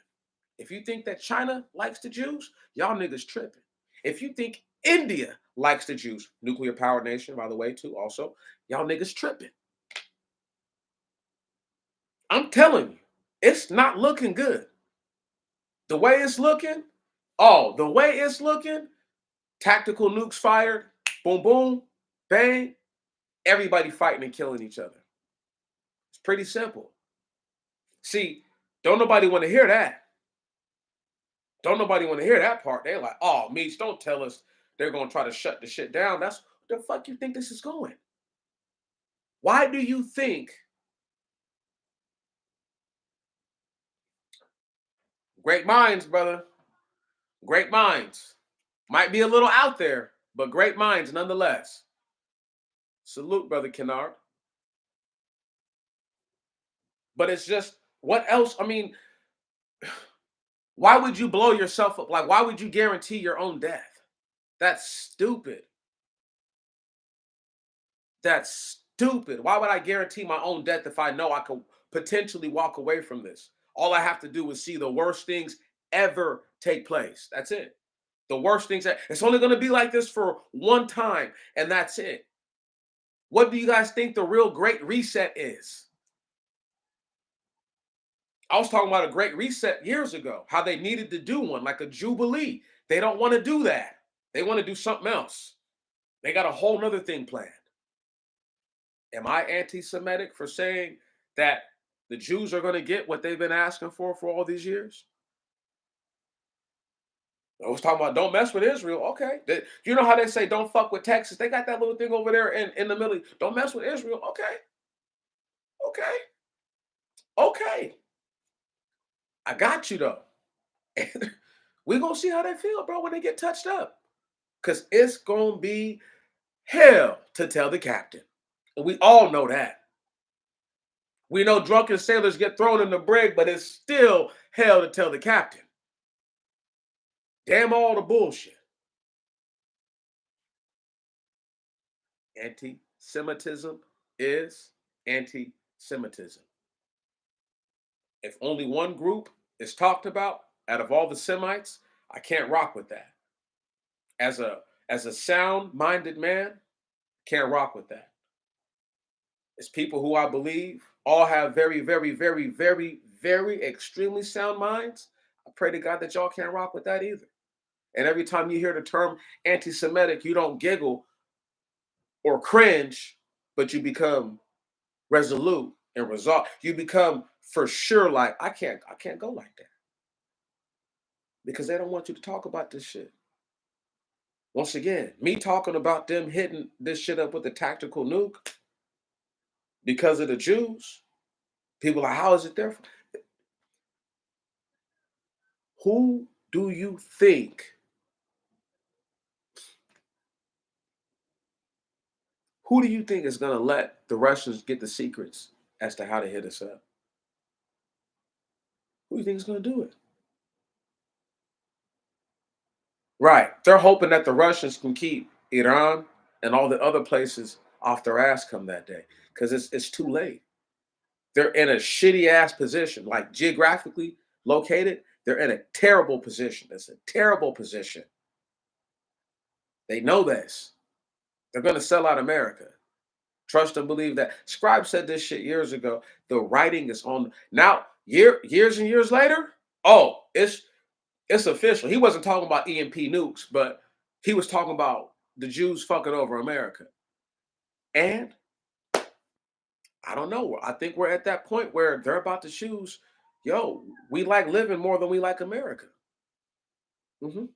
Speaker 1: If you think that China likes the Jews, y'all niggas tripping. If you think India likes the Jews, nuclear powered nation, by the way, too, also, y'all niggas tripping. I'm telling you, it's not looking good. The way it's looking, tactical nukes fired, boom, boom, bang, everybody fighting and killing each other. It's pretty simple. See, don't nobody want to hear that. Don't nobody want to hear that part. They're like, oh, Meech, don't tell us they're going to try to shut the shit down. That's the fuck you think this is going. Why do you think great minds, brother? Great minds. Might be a little out there, but great minds nonetheless. Salute, brother Kennard. But it's just, what else? I mean, why would you blow yourself up? Like, why would you guarantee your own death? That's stupid. That's stupid. Why would I guarantee my own death if I know I could potentially walk away from this? All I have to do is see the worst things ever take place. That's it. The worst things that it's only going to be like this for one time, and that's it. What do you guys think the real great reset is? I was talking about a great reset years ago, how they needed to do one, like a jubilee. They don't want to do that. They want to do something else. They got a whole nother thing planned. Am I anti-Semitic for saying that the Jews are going to get what they've been asking for all these years? I was talking about don't mess with Israel. Okay. You know how they say don't fuck with Texas? They got that little thing over there in the middle. Don't mess with Israel. Okay. Okay. Okay. I got you though. We're going to see how they feel, bro, when they get touched up. Because it's going to be hell to tell the captain. And we all know that. We know drunken sailors get thrown in the brig, but it's still hell to tell the captain. Damn all the bullshit. Anti-Semitism is anti-Semitism. If only one group is talked about out of all the Semites, I can't rock with that. As a sound-minded man, can't rock with that. It's people who I believe all have very, very, very, very, very extremely sound minds. I pray to God that y'all can't rock with that either. And every time you hear the term anti-Semitic, you don't giggle or cringe, but you become resolute and resolve. You become for sure like, I can't go like that. Because they don't want you to talk about this shit. Once again, me talking about them hitting this shit up with a tactical nuke because of the Jews, people are, how is it there? Who do you think? Who do you think is going to let the Russians get the secrets as to how to hit us up? Who do you think is going to do it? Right. They're hoping that the Russians can keep Iran and all the other places off their ass come that day because it's too late. They're in a shitty ass position, like geographically located. They're in a terrible position. It's a terrible position. They know this. They're going to sell out America. Trust and believe that. Scribe said this shit years ago. The writing is on now. Years and years later, oh, it's official. He wasn't talking about EMP nukes, but he was talking about the Jews fucking over America. And I don't know. I think we're at that point where they're about to choose, yo, we like living more than we like America. Hmm.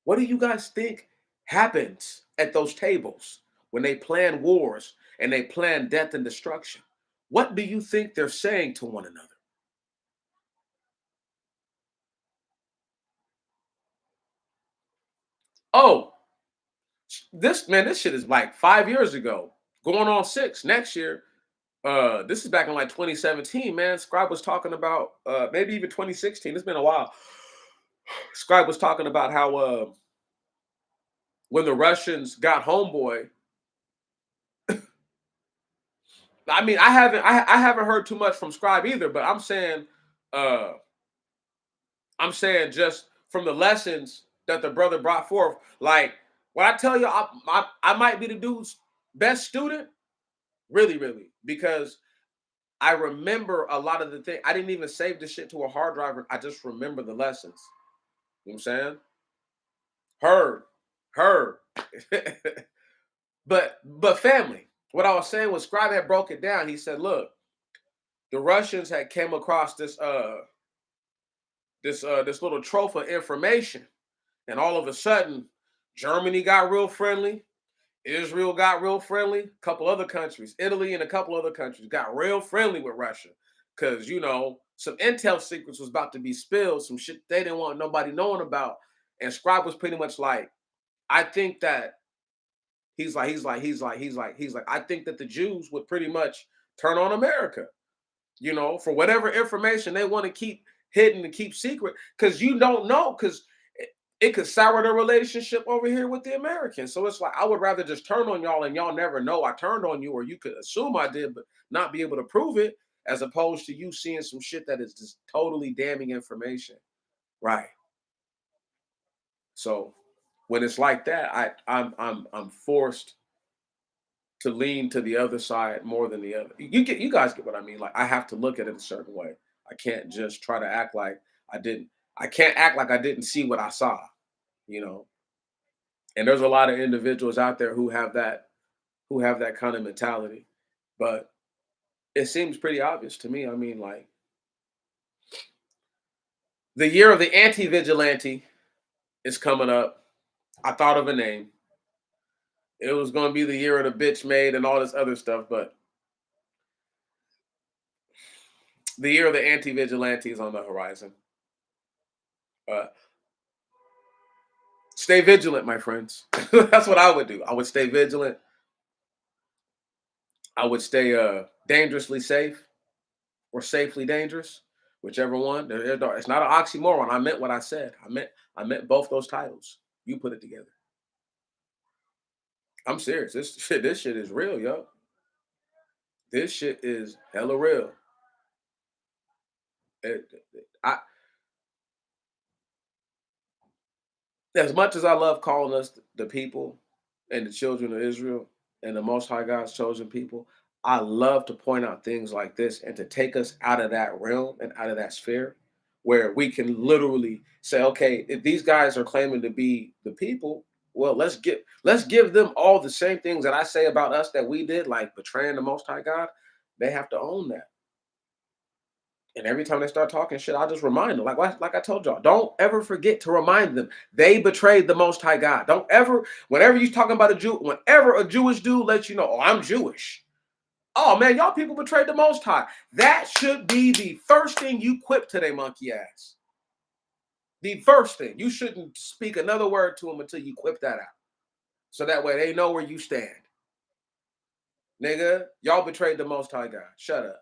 Speaker 1: What do you guys think happens at those tables when they plan wars and they plan death and destruction? What do you think they're saying to one another? Oh, this shit is like 5 years ago, going on 6 next year. This is back in like 2017, man. Scribe was talking about maybe even 2016. It's been a while. Scribe was talking about how when the Russians got Homeboy. I mean, I haven't heard too much from Scribe either, but uh I'm saying just from the lessons that the brother brought forth. Like when I tell you, I might be the dude's best student, really, really, because I remember a lot of the things. I didn't even save the shit to a hard drive. I just remember the lessons. You know what I'm saying? Heard. but family. What I was saying was Scribe had broke it down. He said, look, the Russians had came across this this little trove of information, and all of a sudden, Germany got real friendly. Israel got real friendly. A couple other countries, Italy and a couple other countries, got real friendly with Russia because some intel secrets was about to be spilled, some shit they didn't want nobody knowing about. And Scribe was pretty much like, I think that he's like, I think that the Jews would pretty much turn on America, for whatever information they want to keep hidden and keep secret, because you don't know, because it could sour the relationship over here with the Americans. So it's like, I would rather just turn on y'all and y'all never know I turned on you, or you could assume I did, but not be able to prove it, as opposed to you seeing some shit that is just totally damning information. Right. So when it's like that, I'm forced to lean to the other side more than the other. You guys get what I mean? Like, I have to look at it a certain way. I can't just try to act like I didn't. I can't act like I didn't see what I saw. You know. And there's a lot of individuals out there who have that kind of mentality, but it seems pretty obvious to me. I mean, like, the year of the anti-vigilante is coming up. I thought of a name. It was going to be the year of the bitch maid and all this other stuff, but the year of the anti-vigilante is on the horizon. Uh, Stay vigilant, my friends. That's what I would do. I would stay vigilant. I would stay dangerously safe or safely dangerous, whichever one. It's not an oxymoron. I meant what I said. I meant both those titles. You put it together. I'm serious. This shit is real, yo. This shit is hella real. I As much as I love calling us the people and the children of Israel and the Most High God's chosen people, I love to point out things like this and to take us out of that realm and out of that sphere where we can literally say, okay, if these guys are claiming to be the people, well, let's give them all the same things that I say about us that we did, like betraying the Most High God. They have to own that. And every time they start talking shit, I just remind them, like I told y'all, don't ever forget to remind them they betrayed the Most High God. Don't ever, whenever you talking about a Jew, whenever a Jewish dude lets you know, oh, I'm Jewish. Oh man, y'all people betrayed the Most High. That should be the first thing you quip to their monkey ass. The first thing. You shouldn't speak another word to them until you quip that out. So that way they know where you stand. Nigga, y'all betrayed the Most High God. Shut up.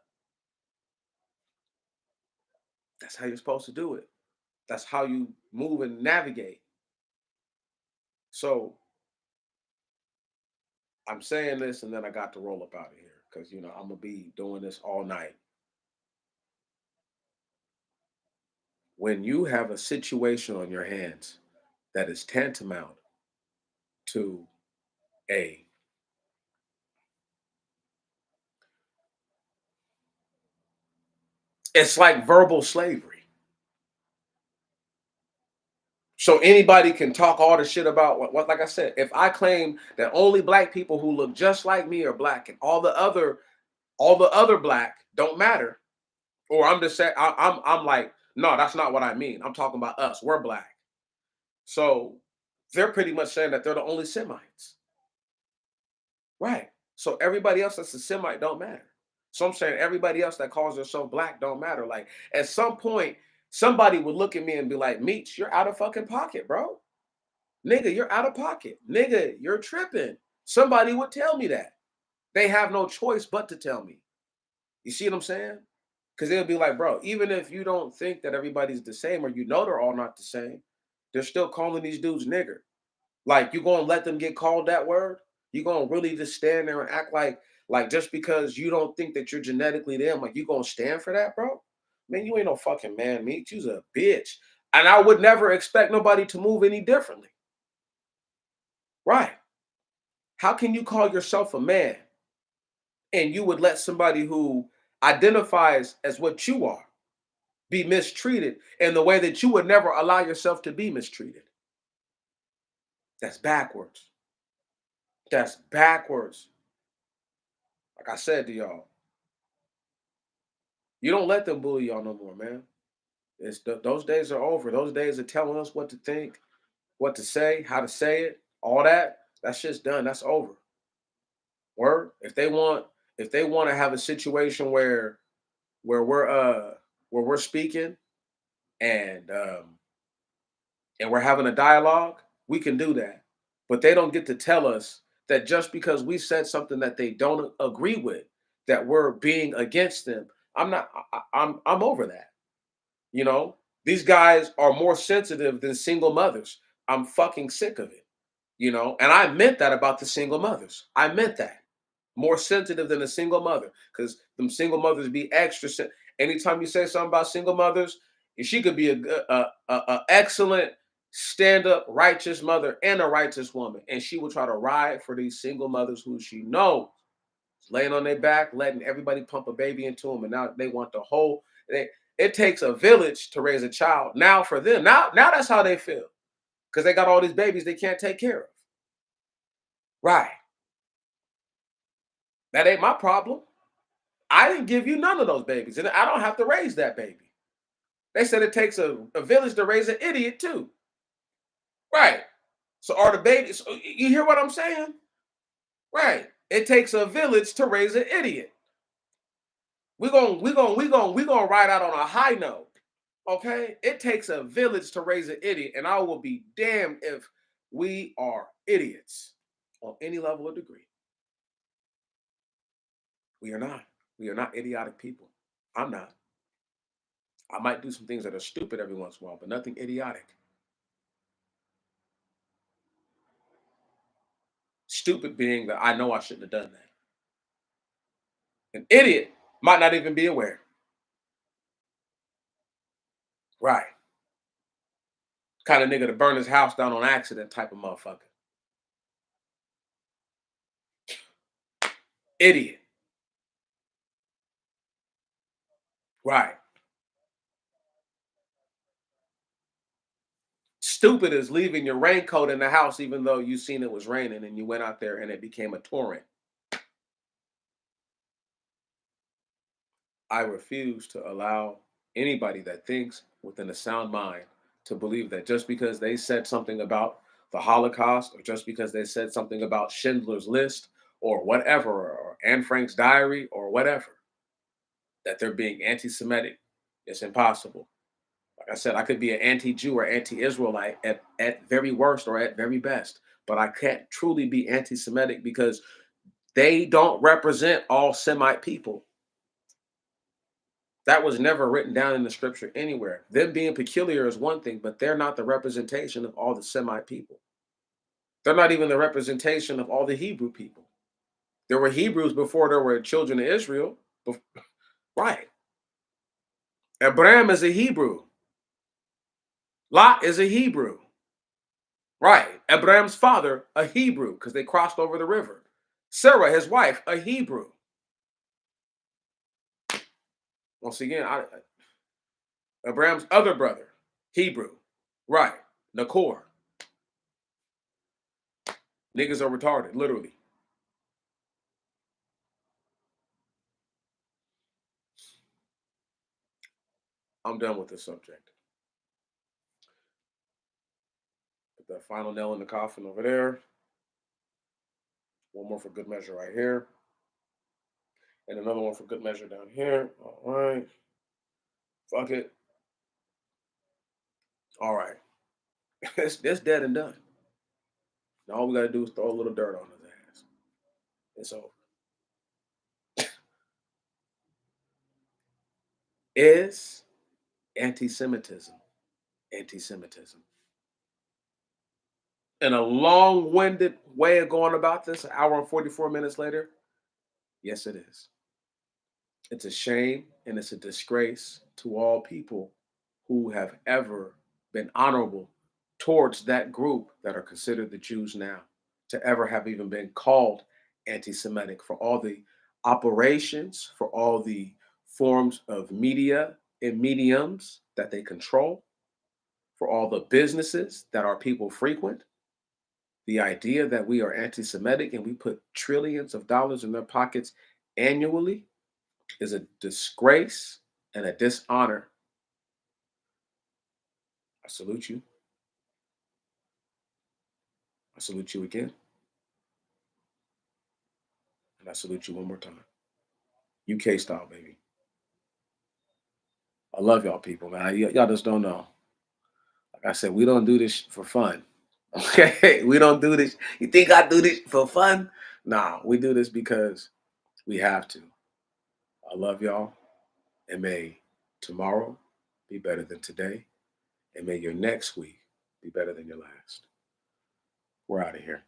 Speaker 1: That's how you're supposed to do it. That's how you move and navigate. So I'm saying this and then I got to roll up out of here because I'm gonna be doing this all night. When you have a situation on your hands that is tantamount to a it's like verbal slavery. So anybody can talk all the shit about what like I said, if I claim that only black people who look just like me are black and all the other black don't matter, or I'm just saying I'm like, no, that's not what I mean. I'm talking about us. We're black. So they're pretty much saying that they're the only Semites. Right. So everybody else that's a Semite don't matter. So I'm saying everybody else that calls themselves black don't matter. Like, at some point, somebody would look at me and be like, Meech, you're out of fucking pocket, bro. Nigga, you're out of pocket. Nigga, you're tripping. Somebody would tell me that. They have no choice but to tell me. You see what I'm saying? Because they'll be like, bro, even if you don't think that everybody's the same, or they're all not the same, they're still calling these dudes nigger. Like, you gonna let them get called that word? You gonna really just stand there and act like just because you don't think that you're genetically them, like you gonna stand for that, bro? Man, you ain't no fucking man, meat. You's a bitch. And I would never expect nobody to move any differently. Right. How can you call yourself a man and you would let somebody who identifies as what you are be mistreated in the way that you would never allow yourself to be mistreated? That's backwards. That's backwards. Like I said to y'all, you don't let them bully y'all no more, man. Those days are over. Those days of telling us what to think, what to say, how to say it, all that. That shit's done. That's over. Word. If they want to have a situation where we're where we're speaking and and we're having a dialogue, we can do that. But they don't get to tell us that just because we said something that they don't agree with, that we're being against them. I'm not. I'm over that. You know, these guys are more sensitive than single mothers. I'm fucking sick of it. You know, and I meant that about the single mothers. I meant that. More sensitive than a single mother, because them single mothers be anytime you say something about single mothers, she could be a excellent stand-up righteous mother and a righteous woman, and she will try to ride for these single mothers who she knows laying on their back, letting everybody pump a baby into them, and now they want the whole. It takes a village to raise a child. Now for them, now that's how they feel, because they got all these babies they can't take care of. Right. That ain't my problem. I didn't give you none of those babies, and I don't have to raise that baby. They said it takes a village to raise an idiot too. Right. So are the babies? You hear what I'm saying? Right. It takes a village to raise an idiot. We gonna ride out on a high note. Okay. It takes a village to raise an idiot, and I will be damned if we are idiots on any level or degree. We are not. We are not idiotic people. I'm not. I might do some things that are stupid every once in a while, but nothing idiotic. Stupid being that I know I shouldn't have done that. An idiot might not even be aware. Right. Kind of nigga to burn his house down on accident type of motherfucker. Idiot. Right. Stupid is leaving your raincoat in the house even though you seen it was raining and you went out there and it became a torrent. I refuse to allow anybody that thinks within a sound mind to believe that just because they said something about the Holocaust or just because they said something about Schindler's List or whatever, or Anne Frank's diary or whatever, that they're being anti Semitic. It's impossible. Like I said, I could be an anti Jew or anti Israelite at very worst or at very best, but I can't truly be anti Semitic because they don't represent all Semite people. That was never written down in the scripture anywhere. Them being peculiar is one thing, but they're not the representation of all the Semite people. They're not even the representation of all the Hebrew people. There were Hebrews before there were children of Israel. Right. Abraham is a Hebrew. Lot is a Hebrew. Right. Abraham's father, a Hebrew, because they crossed over the river. Sarah, his wife, a Hebrew. Once again, Abraham's other brother, Hebrew. Right. Nakor. Niggas are retarded, literally. I'm done with this subject. Put that final nail in the coffin over there. One more for good measure right here. And another one for good measure down here. All right. Fuck it. All right. It's dead and done. Now all we got to do is throw a little dirt on his ass. It's over. Is anti Semitism anti-Semitism? In a long-winded way of going about this, an hour and 44 minutes later, yes, it is. It's a shame and it's a disgrace to all people who have ever been honorable towards that group that are considered the Jews now, to ever have even been called anti Semitic, for all the operations, for all the forms of media and mediums that they control, for all the businesses that our people frequent. The idea that we are anti Semitic and we put trillions of dollars in their pockets annually is a disgrace and a dishonor salute you. I salute you again. And I salute you one more time. UK style, baby. I love y'all people, man. Y'all just don't know. Like I said, we don't do this for fun. Okay? We don't do this. You think I do this for fun? Nah, we do this because we have to. I love y'all. And may tomorrow be better than today. And may your next week be better than your last. We're out of here.